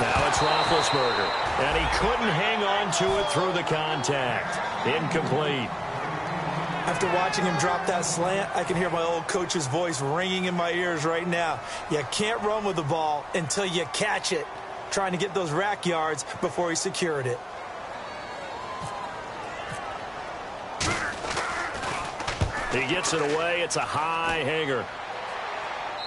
Speaker 4: Now it's Roethlisberger. And he couldn't hang on to it through the contact. Incomplete.
Speaker 5: After watching him drop that slant, I can hear my old coach's voice ringing in my ears right now. You can't run with the ball until you catch it. Trying to get those rack yards before he secured it.
Speaker 4: He gets it away. It's a high hanger.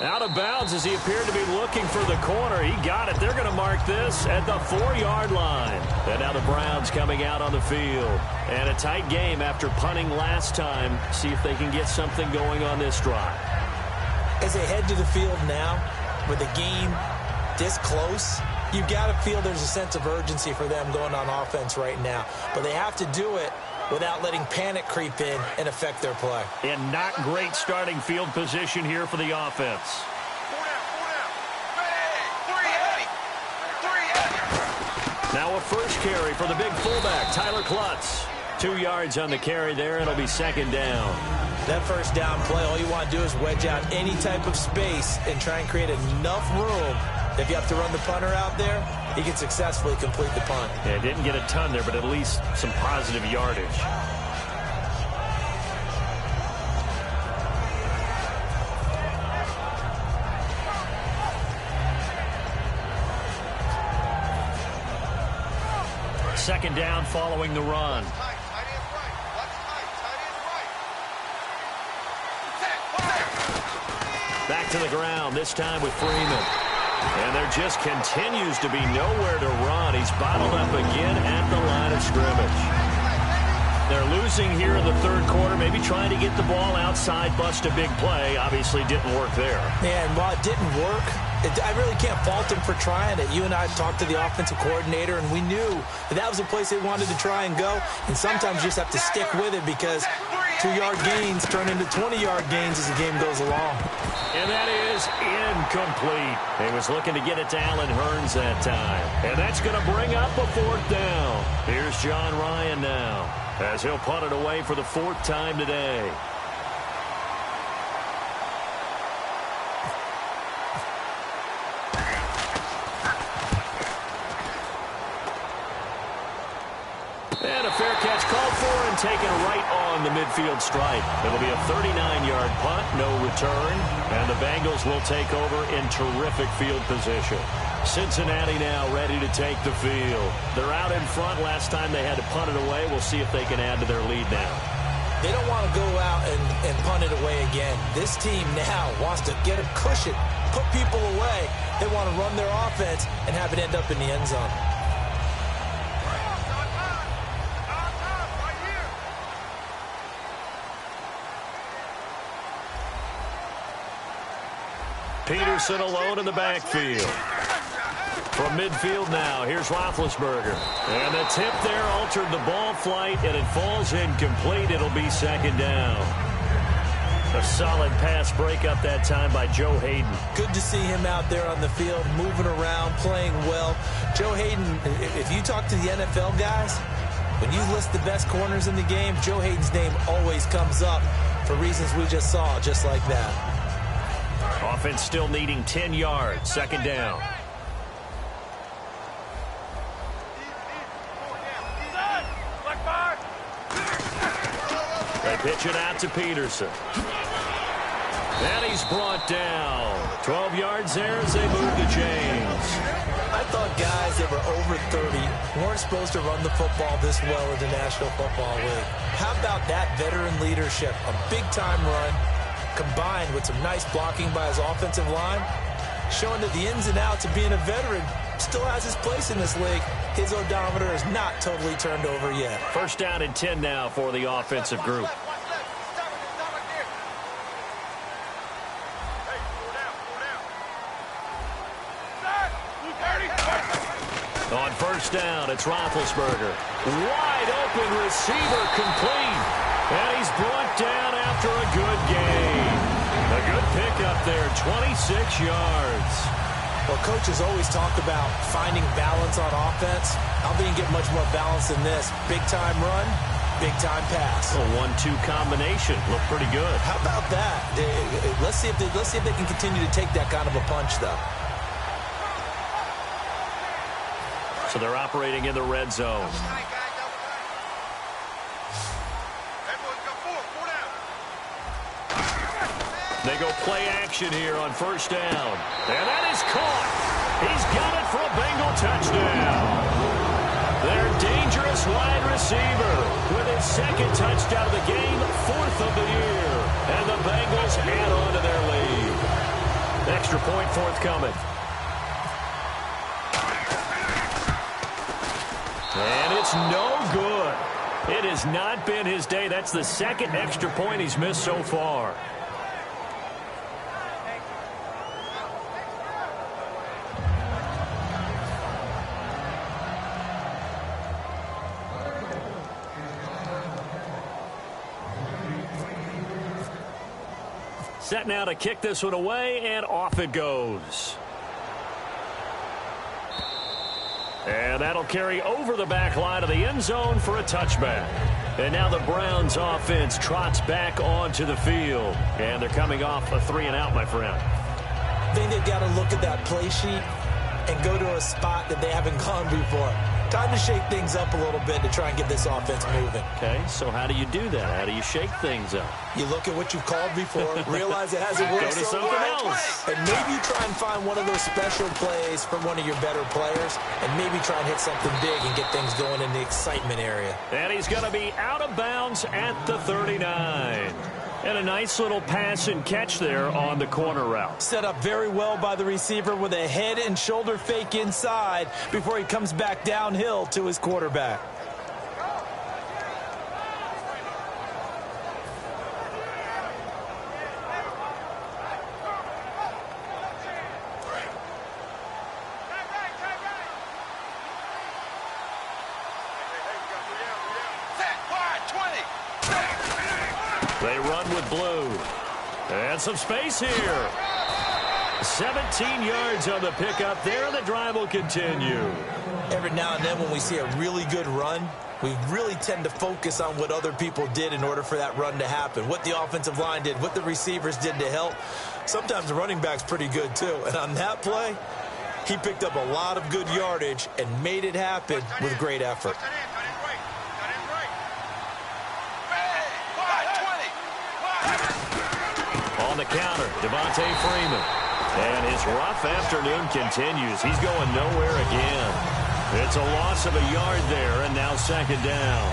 Speaker 4: Out of bounds as he appeared to be looking for the corner. He got it. They're going to mark this at the 4-yard line. And now the Browns coming out on the field. And a tight game after punting last time. See if they can get something going on this drive.
Speaker 5: As they head to the field now, with the game this close, you've got to feel there's a sense of urgency for them going on offense right now. But they have to do it without letting panic creep in and affect their play.
Speaker 4: And not great starting field position here for the offense.
Speaker 6: 4 down. Hey, 3
Speaker 4: Now a first carry for the big fullback, Tyler Klutz. 2 yards on the carry there. It'll be second down.
Speaker 5: That first down play, all you want to do is wedge out any type of space and try and create enough room. If you have to run the punter out there, he can successfully complete the punt.
Speaker 4: Yeah, didn't get a ton there, but at least some positive yardage. Second down following the run.
Speaker 6: tight end right. Watch tight end right.
Speaker 4: Back to the ground, this time with Freeman. And there just continues to be nowhere to run. He's bottled up again at the line of scrimmage. They're losing here in the third quarter, maybe trying to get the ball outside, bust a big play. Obviously didn't work there.
Speaker 5: And while it didn't work, I really can't fault him for trying it. You and I talked to the offensive coordinator, and we knew that was a place they wanted to try and go. And sometimes you just have to stick with it because 2-yard gains turn into 20-yard gains as the game goes along.
Speaker 4: And that is incomplete. He was looking to get it to Allen Hurns that time. And that's going to bring up a 4th down. Here's John Ryan now as he'll punt it away for the 4th time today. And a fair catch called for and taken right on the midfield stripe. It'll be a 39-yard punt, no return, and the Bengals will take over in terrific field position. Cincinnati now ready to take the field. They're out in front. Last time they had to punt it away. We'll see if they can add to their lead now.
Speaker 5: They don't want to go out and punt it away again. This team now wants to get a cushion, put people away. They want to run their offense and have it end up in the end zone.
Speaker 4: Peterson alone in the backfield. From midfield now, here's Roethlisberger. And the tip there altered the ball flight, and it falls incomplete. It'll be second down. A solid pass breakup that time by Joe Hayden.
Speaker 5: Good to see him out there on the field, moving around, playing well. Joe Hayden, if you talk to the NFL guys, when you list the best corners in the game, Joe Hayden's name always comes up for reasons we just saw, just like that.
Speaker 4: Offense still needing 10 yards. Second down. They pitch it out to Peterson. And he's brought down. 12 yards there as they move the chains.
Speaker 5: I thought guys that were over 30 weren't supposed to run the football this well in the National Football League. How about that veteran leadership? A big-time run combined with some nice blocking by his offensive line, showing that the ins and outs of being a veteran still has his place in this league. His odometer is not totally turned over yet.
Speaker 4: First down and 10 now for the offensive group. On first down, it's Roethlisberger. Wide open receiver complete. And he's brought down after a good gain. A good pickup there, 26 yards.
Speaker 5: Well, coaches always talk about finding balance on offense. I think you get much more balance than this. Big-time run, big-time pass.
Speaker 4: A 1-2 combination. Looked pretty good.
Speaker 5: How about that? Let's see if they can continue to take that kind of a punch, though.
Speaker 4: So they're operating in the red zone. They go play action here on first down. And that is caught. He's got it for a Bengal touchdown. They're dangerous this wide receiver with his second touchdown of the game, 4th of the year. And the Bengals add on to their lead. Extra point forthcoming. And it's no good. It has not been his day. That's the second extra point he's missed so far. Set now to kick this one away, and off it goes. And that'll carry over the back line of the end zone for a touchback. And now the Browns offense trots back onto the field. And they're coming off a 3-and-out, my friend.
Speaker 5: I think they've got to look at that play sheet and go to a spot that they haven't gone before. Time to shake things up a little bit to try and get this offense moving.
Speaker 4: Okay, so how do you do that? How do you shake things up?
Speaker 5: You look at what you've called before, realize it hasn't worked
Speaker 4: Go to
Speaker 5: so
Speaker 4: something
Speaker 5: well,
Speaker 4: else.
Speaker 5: and maybe you try and find one of those special plays from one of your better players, and maybe try and hit something big and get things going in the excitement area.
Speaker 4: And he's going to be out of bounds at the 39. And a nice little pass and catch there on the corner route.
Speaker 5: Set up very well by the receiver with a head and shoulder fake inside before he comes back downhill to his quarterback.
Speaker 4: They run with blue. And some space here. 17 yards on the pickup there. The drive will continue.
Speaker 5: Every now and then when we see a really good run, we really tend to focus on what other people did in order for that run to happen. What the offensive line did, what the receivers did to help. Sometimes the running back's pretty good too. And on that play, he picked up a lot of good yardage and made it happen with great effort.
Speaker 4: On the counter, Devontae Freeman. And his rough afternoon continues. He's going nowhere again. It's a loss of a yard there, and now second down.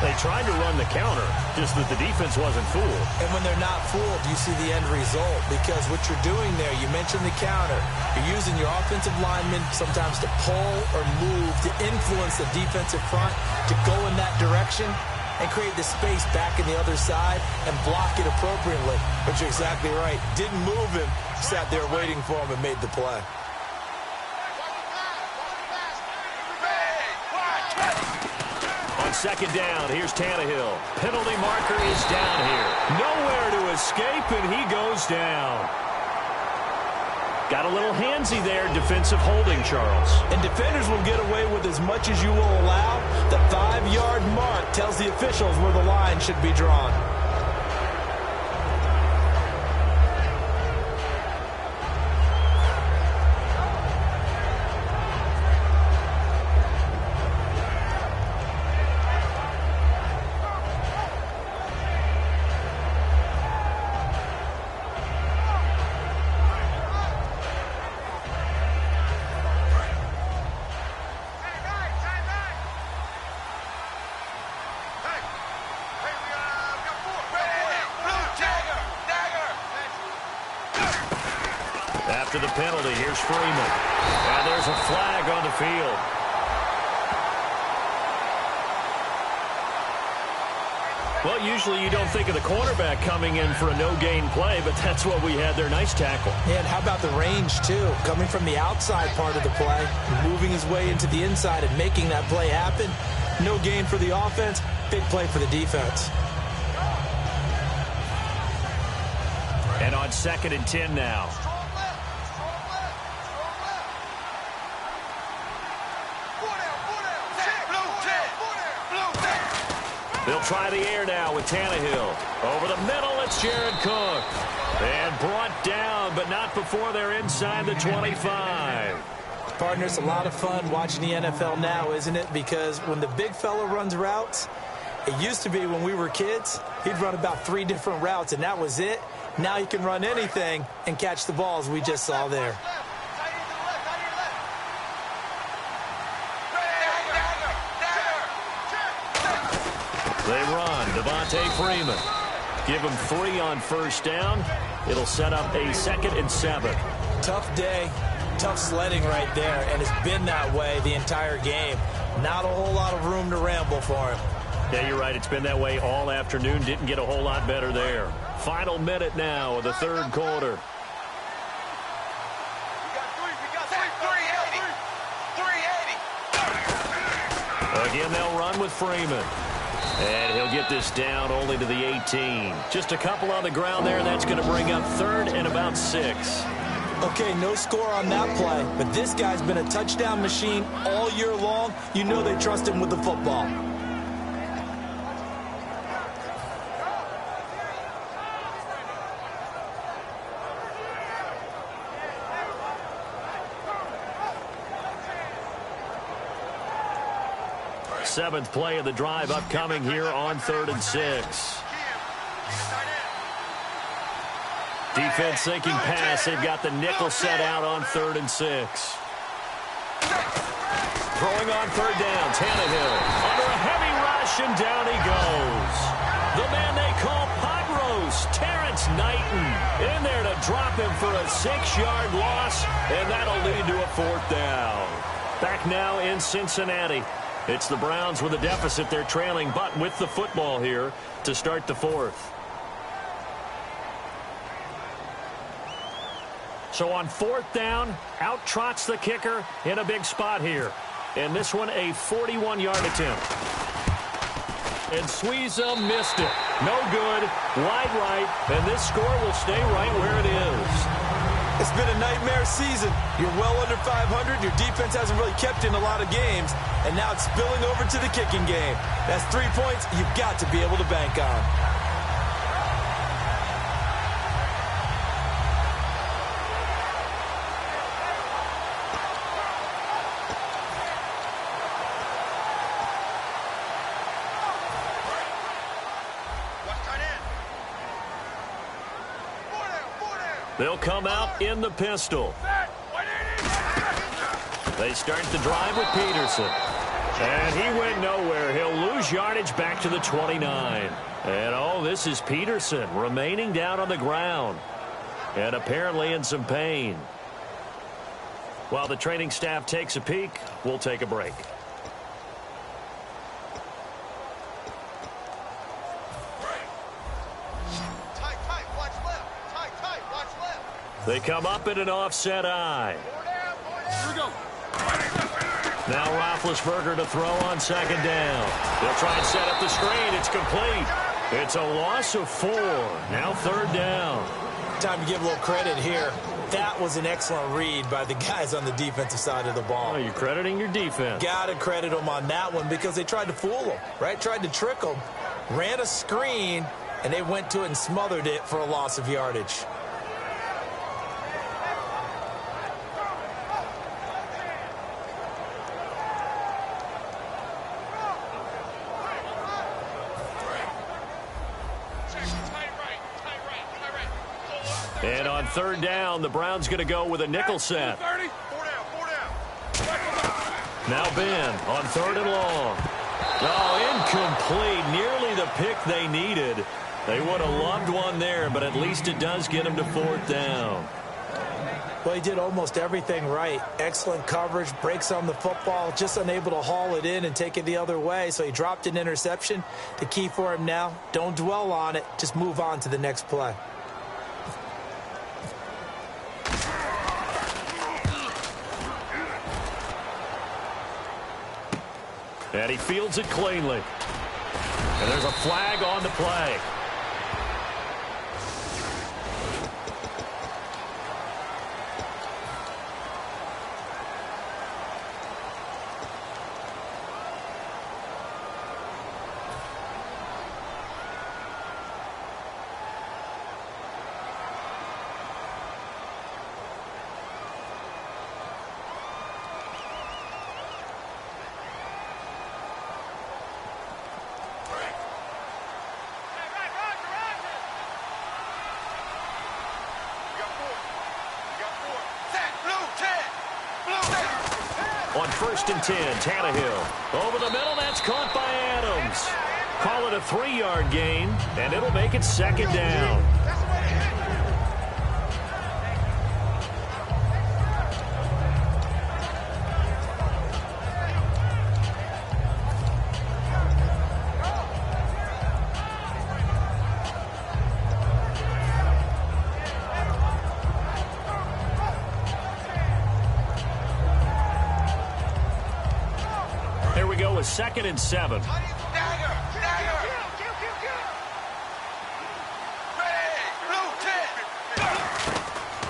Speaker 4: They tried to run the counter, just that the defense wasn't fooled.
Speaker 5: And when they're not fooled, you see the end result. Because what you're doing there, you mentioned the counter. You're using your offensive linemen sometimes to pull or move to influence the defensive front to go in that direction and create the space back in the other side and block it appropriately. But you're exactly right. Didn't move him. Sat there waiting for him and made the play.
Speaker 4: On second down, here's Tannehill. Penalty marker is down here. Nowhere to escape, and he goes down. Got a little handsy there, defensive holding, Charles.
Speaker 5: And defenders will get away with as much as you will allow. The 5-yard mark tells the officials where the line should be drawn.
Speaker 4: After the penalty, here's Freeman. And there's a flag on the field. Well, usually you don't think of the cornerback coming in for a no-gain play, but that's what we had there. Nice tackle.
Speaker 5: And how about the range, too? Coming from the outside part of the play, moving his way into the inside and making that play happen. No gain for the offense, big play for the defense.
Speaker 4: And on 2nd and 10 now. They'll try the air now with Tannehill. Over the middle, it's Jared Cook. And brought down, but not before they're inside the 25.
Speaker 5: Partners, a lot of fun watching the NFL now, isn't it? Because when the big fella runs routes, it used to be when we were kids, he'd run about 3 different routes, and that was it. Now he can run anything and catch the balls we just saw there.
Speaker 4: They run. Devontae Freeman. Give him 3 on first down. It'll set up a 2nd and 7.
Speaker 5: Tough day, tough sledding right there, and it's been that way the entire game. Not a whole lot of room to ramble for him.
Speaker 4: Yeah, you're right. It's been that way all afternoon. Didn't get a whole lot better there. Final minute now of the third quarter.
Speaker 6: We got 380. 380.
Speaker 4: Again, they'll run with Freeman. And he'll get this down only to the 18. Just a couple on the ground there. That's going to bring up 3rd and about 6.
Speaker 5: Okay, no score on that play, but this guy's been a touchdown machine all year long. You know they trust him with the football.
Speaker 4: Seventh play of the drive upcoming here on 3rd and 6. Defense thinking pass. They've got the nickel set out on 3rd and 6. Throwing on 3rd down. Tannehill under a heavy rush, and down he goes. The man they call pot roast, Terrence Knighton, in there to drop him for a 6-yard loss, and that'll lead to a 4th down. Back now in Cincinnati. It's the Browns with a deficit. They're trailing, but with the football here to start the 4th. So on 4th down, out trots the kicker in a big spot here. And this one, a 41-yard attempt. And Suiza missed it. No good, wide right, and this score will stay right where it is.
Speaker 5: It's been a nightmare season. You're well under 500. Your defense hasn't really kept in a lot of games, and now it's spilling over to the kicking game. That's 3 points you've got to be able to bank on.
Speaker 4: They'll come out in the pistol. They start the drive with Peterson. And he went nowhere. He'll lose yardage back to the 29. And, oh, this is Peterson remaining down on the ground. And apparently in some pain. While the training staff takes a peek, we'll take a break. They come up in an offset eye.
Speaker 3: Here we go.
Speaker 4: Now Roethlisberger to throw on 2nd down. They'll try and set up the screen. It's complete. It's a loss of 4. Now 3rd down.
Speaker 5: Time to give a little credit here. That was an excellent read by the guys on the defensive side of the ball.
Speaker 4: Oh, you're crediting your defense.
Speaker 5: Got to credit them on that one because they tried to fool them, right? Tried to trick them. Ran a screen, and they went to it and smothered it for a loss of yardage.
Speaker 4: And on 3rd down, the Browns going to go with a nickel set. Now Ben on 3rd and long. Oh, incomplete. Nearly the pick they needed. They would have loved one there, but at least it does get them to 4th down.
Speaker 5: Well, he did almost everything right. Excellent coverage, breaks on the football, just unable to haul it in and take it the other way. So he dropped an interception. The key for him now, don't dwell on it. Just move on to the next play.
Speaker 4: And he fields it cleanly. And there's a flag on the play. On 1st and 10, Tannehill. Over the middle, that's caught by Adams. Call it a 3-yard gain, and it'll make it second down. Here we go with 2nd and 7.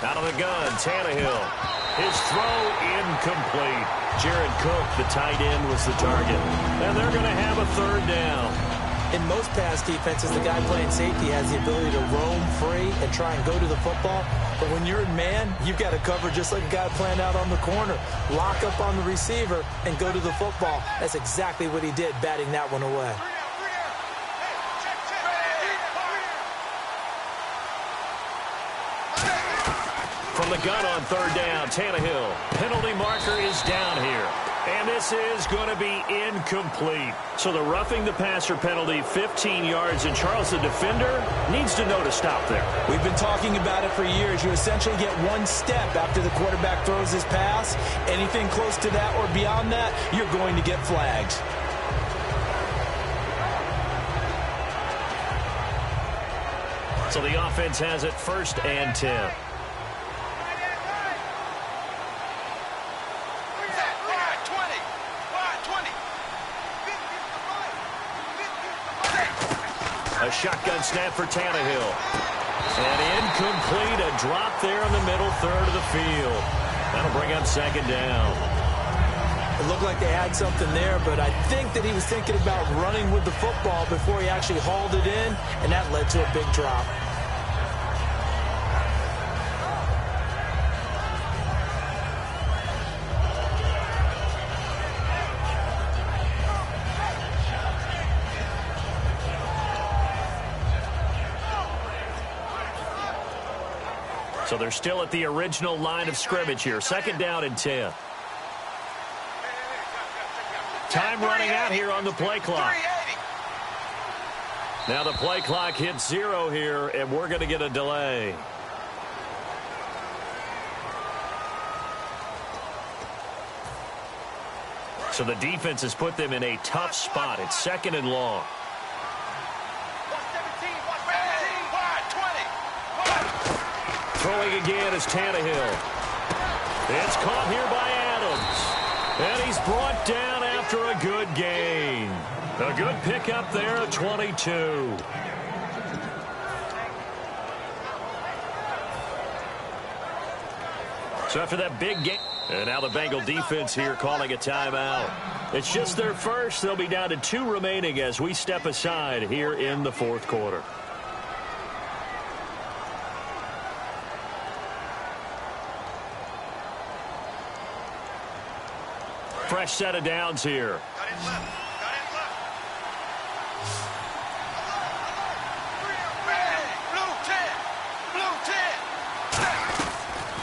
Speaker 4: Out of the gun, Tannehill. His throw incomplete. Jared Cook, the tight end, was the target. And they're going to have a 3rd down.
Speaker 5: In most pass defenses, the guy playing safety has the ability to roam free and try and go to the football. But when you're in man, you've got to cover just like a guy playing out on the corner. Lock up on the receiver and go to the football. That's exactly what he did, batting that one away.
Speaker 4: From the gun on 3rd down, Tannehill. Penalty marker is down here. And this is going to be incomplete. So the roughing the passer penalty, 15 yards, and Charles, the defender, needs to know to stop there.
Speaker 5: We've been talking about it for years. You essentially get one step after the quarterback throws his pass. Anything close to that or beyond that, you're going to get flagged.
Speaker 4: So the offense has it 1st and 10. A shotgun snap for Tannehill. And incomplete, a drop there in the middle 3rd of the field. That'll bring up 2nd down.
Speaker 5: It looked like they had something there, but I think that he was thinking about running with the football before he actually hauled it in, and that led to a big drop.
Speaker 4: So they're still at the original line of scrimmage here. 2nd down and 10. Time running out here on the play clock. Now the play clock hits 0 here, and we're going to get a delay. So the defense has put them in a tough spot. It's 2nd and long. Throwing again is Tannehill. It's caught here by Adams. And he's brought down after a good gain. A good pickup there at 22. So after that big game, and now the Bengal defense here calling a timeout. It's just their first. They'll be down to 2 remaining as we step aside here in the 4th quarter. Fresh set of downs here.
Speaker 6: Got it left. Blue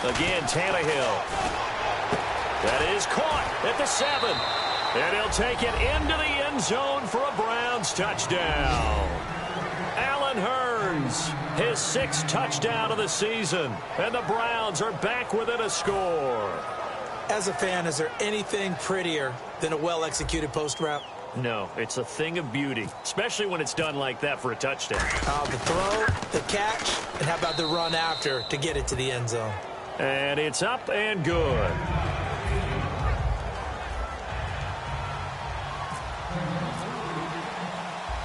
Speaker 6: 10.
Speaker 4: Again, Tannehill. That is caught at the 7. And he'll take it into the end zone for a Browns touchdown. Allen Hurns, his 6th touchdown of the season. And the Browns are back within a score.
Speaker 5: As a fan, is there anything prettier than a well-executed post route?
Speaker 4: No, it's a thing of beauty, especially when it's done like that for a touchdown.
Speaker 5: The throw, the catch, and how about the run after to get it to the end zone?
Speaker 4: And it's up and good.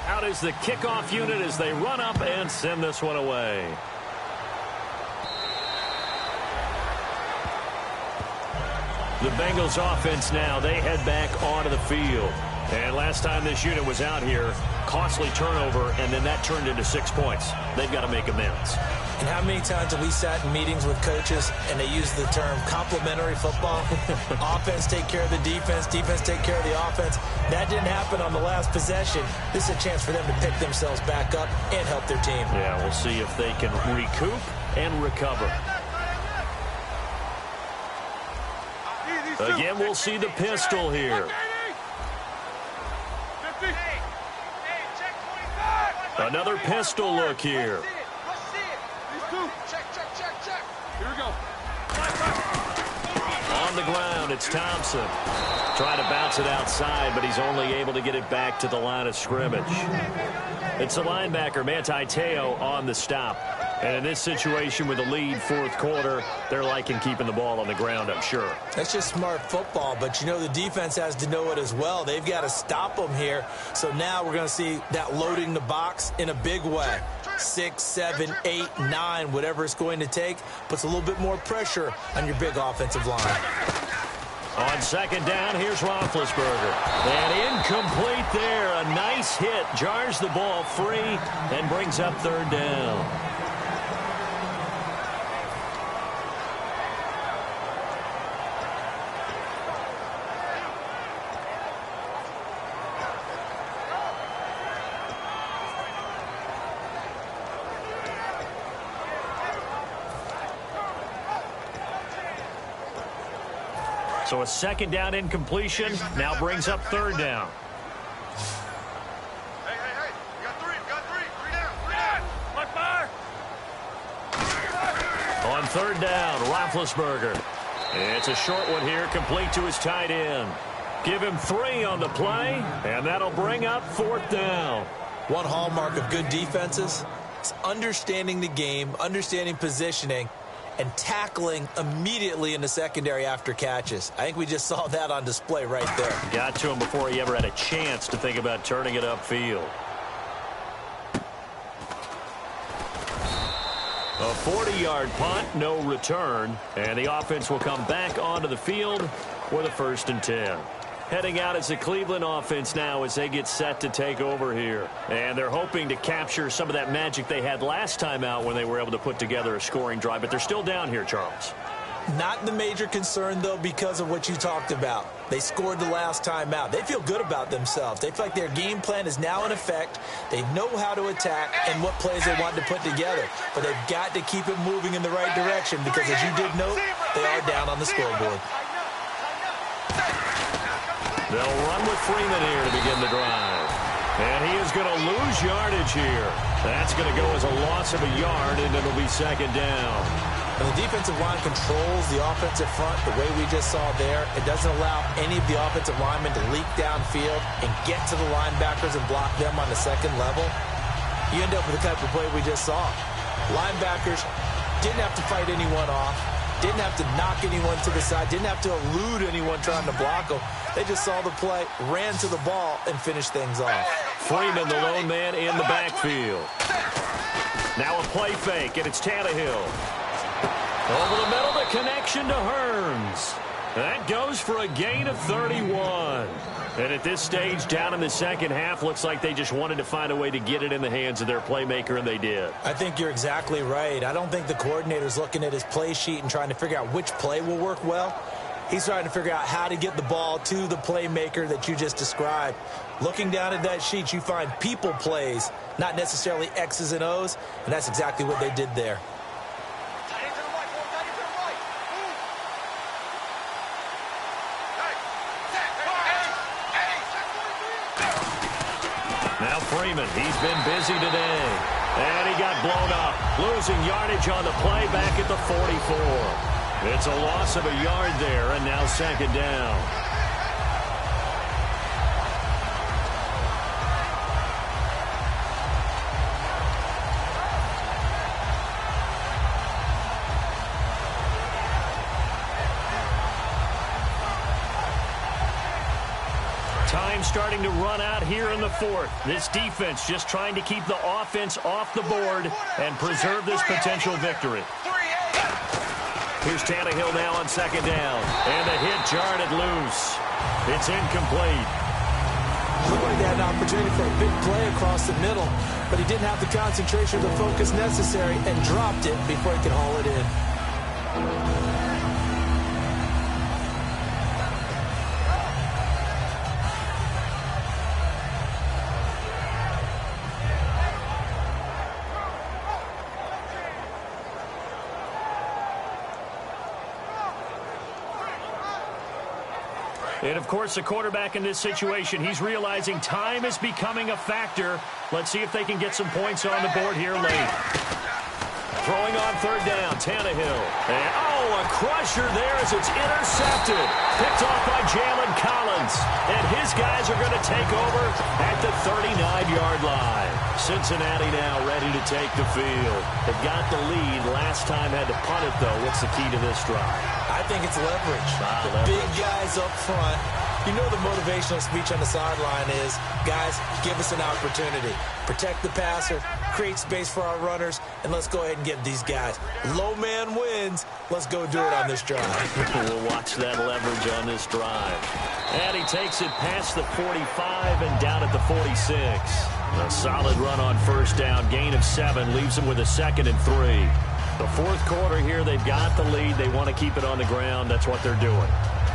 Speaker 4: Out is the kickoff unit as they run up and send this one away. The Bengals offense now, they head back onto the field. And last time this unit was out here, costly turnover, and then that turned into 6 points. They've got to make amends.
Speaker 5: And how many times have we sat in meetings with coaches and they use the term complementary football? Offense take care of the defense, defense take care of the offense. That didn't happen on the last possession. This is a chance for them to pick themselves back up and help their team.
Speaker 4: Yeah, we'll see if they can recoup and recover. Again, we'll see the pistol here. Another pistol look here.
Speaker 6: Check, check, check, check.
Speaker 3: Here we go.
Speaker 4: On the ground, it's Thompson. Trying to bounce it outside, but he's only able to get it back to the line of scrimmage. It's the linebacker, Manti Te'o, on the stop. And in this situation with the lead fourth quarter, they're liking keeping the ball on the ground, I'm sure.
Speaker 5: That's just smart football, but you know the defense has to know it as well. They've got to stop them here. So now we're going to see that loading the box in a big way. 6, 7, 8, 9, whatever it's going to take, puts a little bit more pressure on your big offensive line.
Speaker 4: On second down, here's Roethlisberger. And incomplete there. A nice hit. Jars the ball free and brings up third down. So a second down incompletion now brings up third down.
Speaker 6: Hey, you got three. Three down. Left fire.
Speaker 4: On third down, Roethlisberger. It's a short one here, complete to his tight end. Give him 3 on the play, and that'll bring up fourth down.
Speaker 5: One hallmark of good defenses is understanding the game, understanding positioning, and tackling immediately in the secondary after catches. I think we just saw that on display right there.
Speaker 4: Got to him before he ever had a chance to think about turning it upfield. A 40-yard punt, no return, and the offense will come back onto the field with a 1st and 10. Heading out as the Cleveland offense now as they get set to take over here. And they're hoping to capture some of that magic they had last time out when they were able to put together a scoring drive. But they're still down here, Charles.
Speaker 5: Not the major concern, though, because of what you talked about. They scored the last time out. They feel good about themselves. They feel like their game plan is now in effect. They know how to attack and what plays they want to put together. But they've got to keep it moving in the right direction because, as you did note, they are down on the scoreboard.
Speaker 4: They'll run with Freeman here to begin the drive. And he is going to lose yardage here. That's going to go as a loss of a yard, and it'll be second down.
Speaker 5: And the defensive line controls the offensive front the way we just saw there. It doesn't allow any of the offensive linemen to leak downfield and get to the linebackers and block them on the second level. You end up with the type of play we just saw. Linebackers didn't have to fight anyone off, didn't have to knock anyone to the side, didn't have to elude anyone trying to block them. They just saw the play, ran to the ball, and finished things off.
Speaker 4: Freeman, the lone man in the backfield. Now a play fake, and it's Tannehill. Over the middle, the connection to Hearns. That goes for a gain of 31. And at this stage, down in the second half, looks like they just wanted to find a way to get it in the hands of their playmaker, and they did.
Speaker 5: I think you're exactly right. I don't think the coordinator's looking at his play sheet and trying to figure out which play will work well. He's trying to figure out how to get the ball to the playmaker that you just described. Looking down at that sheet, you find people plays, not necessarily X's and O's, and that's exactly what they did there.
Speaker 4: Now Freeman, he's been busy today. And he got blown up. Losing yardage on the play back at the 44. It's a loss of a yard there, and now second down. Time starting to run out here in the fourth. This defense just trying to keep the offense off the board and preserve this potential victory. Here's Tannehill now on second down. And the hit jarred it loose. It's incomplete.
Speaker 5: Looked like they had an opportunity for a big play across the middle, but he didn't have the concentration or the focus necessary and dropped it before he could haul it in.
Speaker 4: And, of course, the quarterback in this situation, he's realizing time is becoming a factor. Let's see if they can get some points on the board here late. Throwing on third down, Tannehill. And, a crusher there as it's intercepted. Picked off by Jalen Collins. And his guys are going to take over at the 39-yard line. Cincinnati now ready to take the field. They've got the lead. Last time had to punt it, though. What's the key to this drive?
Speaker 5: I think it's leverage. The big guys up front. You know the motivational speech on the sideline is, guys, give us an opportunity. Protect the passer, create space for our runners, and let's go ahead and get these guys. Low man wins. Let's go do it on this drive.
Speaker 4: We'll watch that leverage on this drive. And he takes it past the 45 and down at the 46. A solid run on first down. Gain of 7 leaves him with a 2nd and 3. The fourth quarter here, they've got the lead. They want to keep it on the ground. That's what they're doing.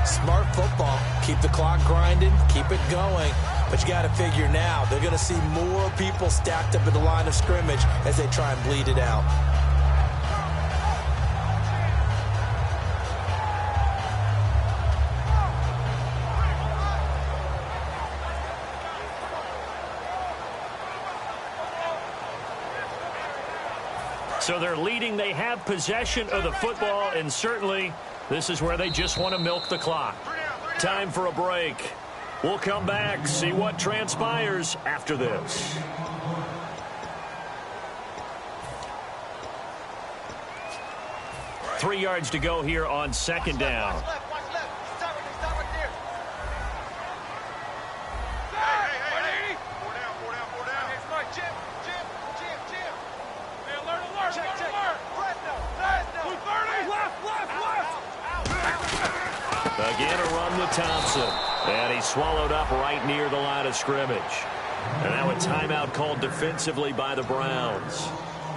Speaker 5: Smart football. Keep the clock grinding. Keep it going. But you got to figure now, they're going to see more people stacked up at the line of scrimmage as they try and bleed it out.
Speaker 4: So they're leading. They have possession of the football, and certainly this is where they just want to milk the clock. Time for a break. We'll come back, see what transpires after this. Three yards to go here on second down. Again, a run with Thompson. And he's swallowed up right near the line of scrimmage. And now a timeout called defensively by the Browns.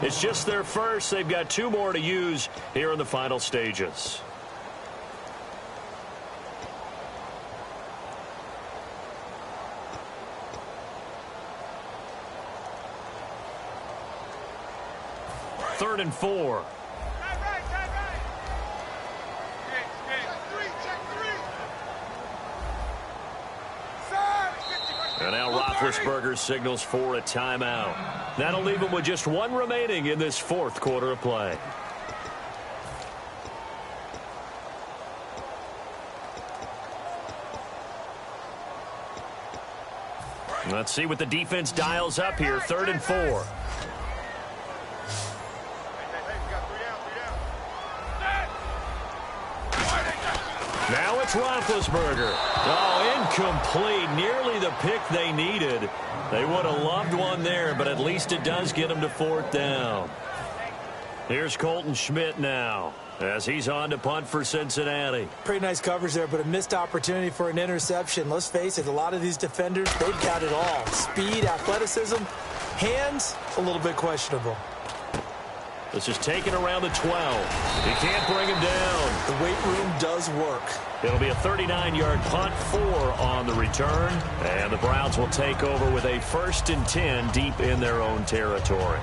Speaker 4: It's just their first. They've got 2 more to use here in the final stages. Third and 4. And now Roethlisberger signals for a timeout. That'll leave him with just 1 remaining in this fourth quarter of play. Let's see what the defense dials up here. Third and 4. Now it's Roethlisberger. Incomplete. Nearly the pick they needed. They would have loved one there, but at least it does get them to 4th down. Here's Colton Schmidt now as he's on to punt for Cincinnati.
Speaker 5: Pretty nice coverage there, but a missed opportunity for an interception. Let's face it, a lot of these defenders, they've got it all. Speed, athleticism, hands, a little bit questionable.
Speaker 4: This is taken around the 12. He can't bring him down.
Speaker 5: The weight room does work.
Speaker 4: It'll be a 39-yard punt, 4 on the return. And the Browns will take over with a 1st and 10 deep in their own territory.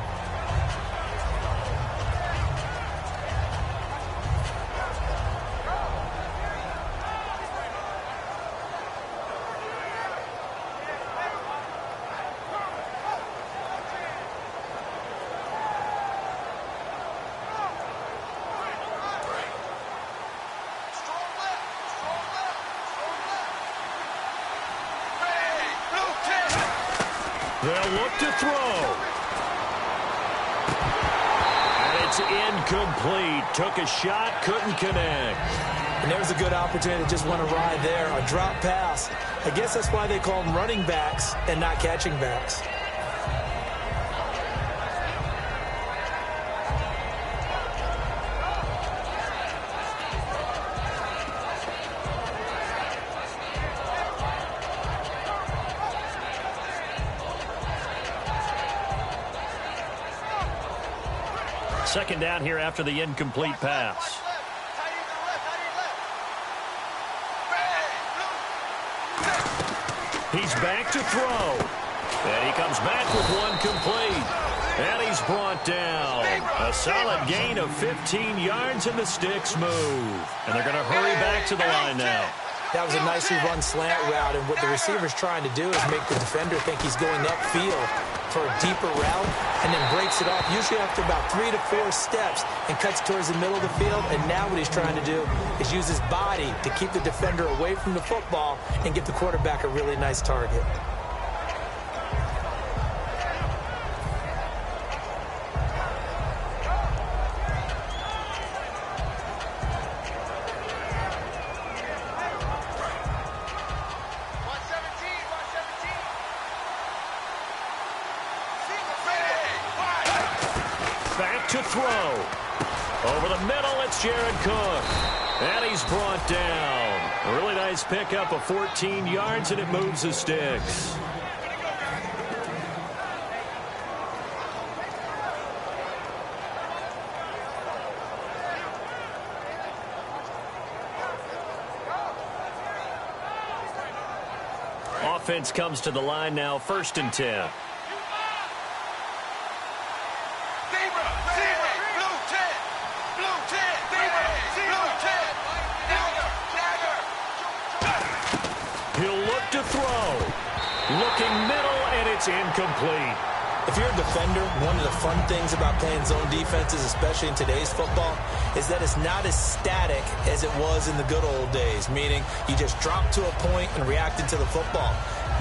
Speaker 4: They'll look to throw. And it's incomplete. Took a shot, couldn't connect.
Speaker 5: And there's a good opportunity to just want to ride there. A drop pass. I guess that's why they call them running backs and not catching backs.
Speaker 4: Second down here after the incomplete pass. He's back to throw. And he comes back with one complete. And he's brought down. A solid gain of 15 yards, and the sticks move. And they're going to hurry back to the line now.
Speaker 5: That was a nicely run slant route, and what the receiver's trying to do is make the defender think he's going upfield for a deeper route, and then breaks it off, usually after about 3 to 4 steps, and cuts towards the middle of the field. And now what he's trying to do is use his body to keep the defender away from the football and give the quarterback a really nice target.
Speaker 4: To throw. Over the middle, it's Jared Cook. And he's brought down. A really nice pickup of 14 yards, and it moves the sticks. Offense comes to the line now, 1st and 10. To throw. Looking middle, and it's incomplete.
Speaker 5: If you're a defender, one of the fun things about playing zone defenses, especially in today's football, is that it's not as static as it was in the good old days, meaning you just drop to a point and react into the football.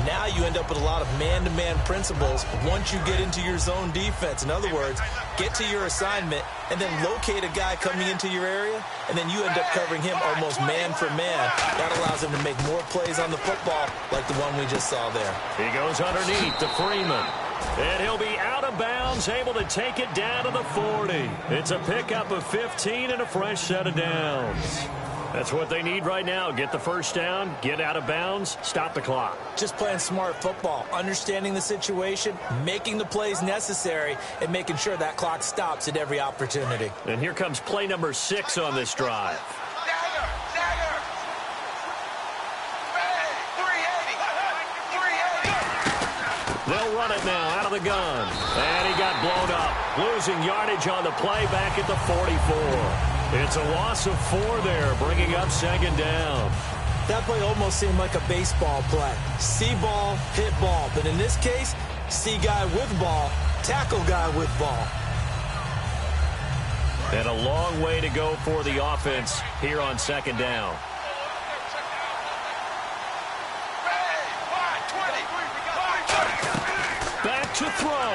Speaker 5: Now you end up with a lot of man-to-man principles once you get into your zone defense. In other words, get to your assignment and then locate a guy coming into your area, and then you end up covering him almost man for man. That allows him to make more plays on the football like the one we just saw there.
Speaker 4: He goes underneath to Freeman. And he'll be out of bounds, able to take it down to the 40. It's a pickup of 15 and a fresh set of downs. That's what they need right now. Get the first down, get out of bounds, stop the clock.
Speaker 5: Just playing smart football, understanding the situation, making the plays necessary, and making sure that clock stops at every opportunity.
Speaker 4: And here comes play number 6 on this drive. They'll run it now out of the gun. And he got blown up. Losing yardage on the play back at the 44. It's a loss of 4 there, bringing up 2nd down.
Speaker 5: That play almost seemed like a baseball play. See ball, hit ball. But in this case, see guy with ball, tackle guy with ball.
Speaker 4: And a long way to go for the offense here on 2nd down. Back to throw.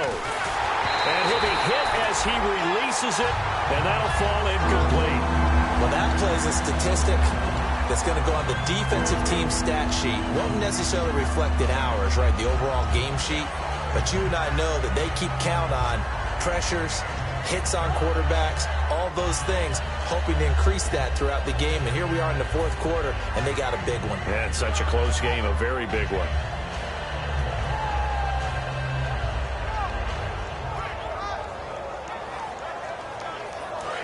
Speaker 4: And he'll be hit as he releases it, and that'll fall incomplete.
Speaker 5: Well, that plays a statistic that's going to go on the defensive team stat sheet. Won't necessarily reflect in ours, right, the overall game sheet. But you and I know that they keep count on pressures, hits on quarterbacks, all those things, hoping to increase that throughout the game. And here we are in the 4th quarter, and they got a big one.
Speaker 4: Yeah, it's such a close game, a very big one.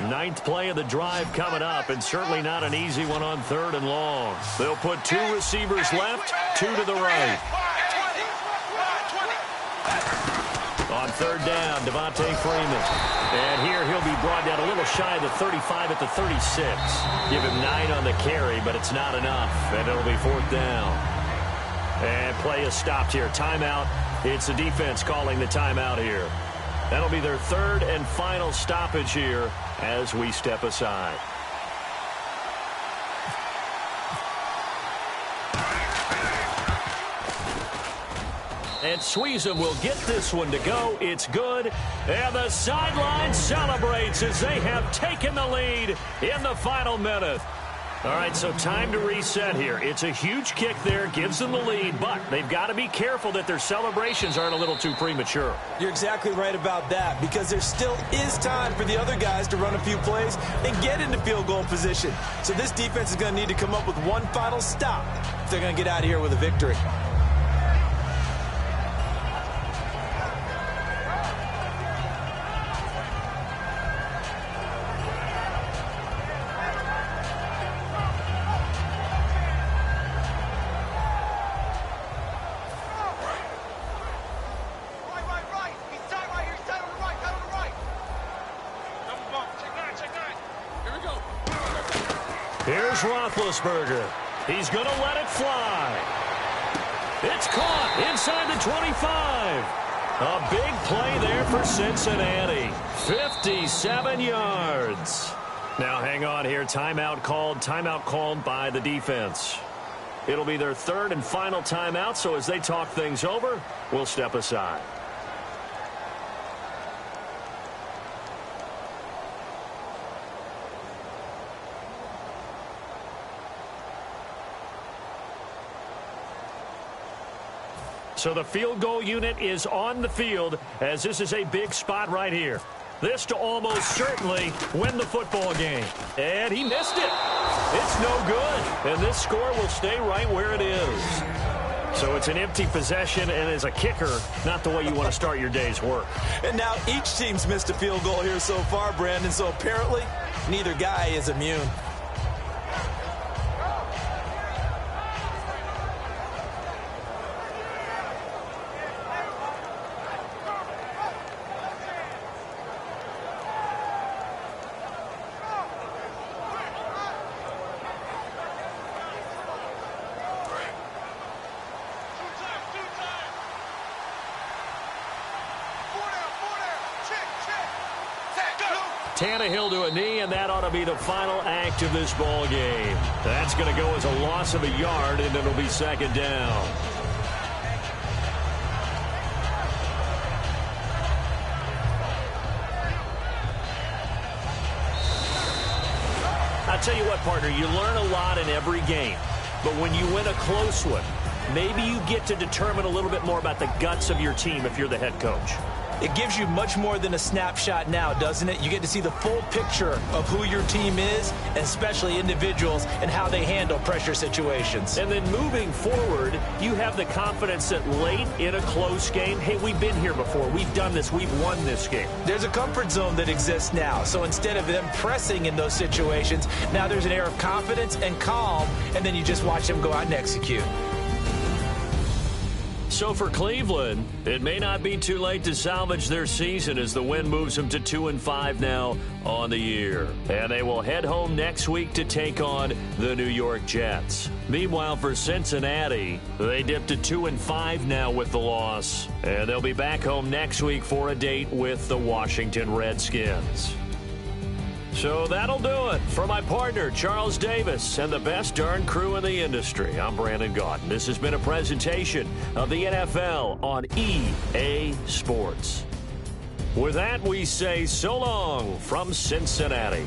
Speaker 4: Ninth play of the drive coming up, and certainly not an easy one on 3rd and long. They'll put 2 receivers left, 2 to the right. On 3rd down, Devontae Freeman. And here he'll be brought down a little shy of the 35 at the 36. Give him 9 on the carry, but it's not enough, and it'll be 4th down. And play is stopped here. Timeout. It's the defense calling the timeout here. That'll be their 3rd and final stoppage here as we step aside. And Sweezum will get this one to go. It's good. And the sideline celebrates as they have taken the lead in the final minute. All right, so time to reset here. It's a huge kick there, gives them the lead, but they've got to be careful that their celebrations aren't a little too premature.
Speaker 5: You're exactly right about that, because there still is time for the other guys to run a few plays and get into field goal position. So this defense is going to need to come up with one final stop if they're going to get out of here with a victory.
Speaker 4: Here's Roethlisberger. He's going to let it fly. It's caught inside the 25. A big play there for Cincinnati. 57 yards. Now hang on here. Timeout called by the defense. It'll be their third and final timeout, so as they talk things over, we'll step aside. So the field goal unit is on the field, as this is a big spot right here. This to almost certainly win the football game. And he missed it. It's no good. And this score will stay right where it is. So it's an empty possession, and as a kicker, not the way you want to start your day's work.
Speaker 5: And now each team's missed a field goal here so far, Brandon, so apparently neither guy is immune.
Speaker 4: Tannehill to a knee, and that ought to be the final act of this ball game. That's going to go as a loss of a yard, and it'll be second down. I'll tell you what, partner, you learn a lot in every game. But when you win a close one, maybe you get to determine a little bit more about the guts of your team if you're the head coach.
Speaker 5: It gives you much more than a snapshot now, doesn't it? You get to see the full picture of who your team is, and especially individuals, and how they handle pressure situations.
Speaker 4: And then moving forward, you have the confidence that late in a close game, hey, we've been here before. We've done this. We've won this game.
Speaker 5: There's a comfort zone that exists now. So instead of them pressing in those situations, now there's an air of confidence and calm, and then you just watch them go out and execute.
Speaker 4: So for Cleveland, it may not be too late to salvage their season as the win moves them to 2-5 now on the year. And they will head home next week to take on the New York Jets. Meanwhile, for Cincinnati, they dipped to 2-5 now with the loss. And they'll be back home next week for a date with the Washington Redskins. So that'll do it. For my partner, Charles Davis, and the best darn crew in the industry, I'm Brandon Gaudin. This has been a presentation of the NFL on EA Sports. With that, we say so long from Cincinnati.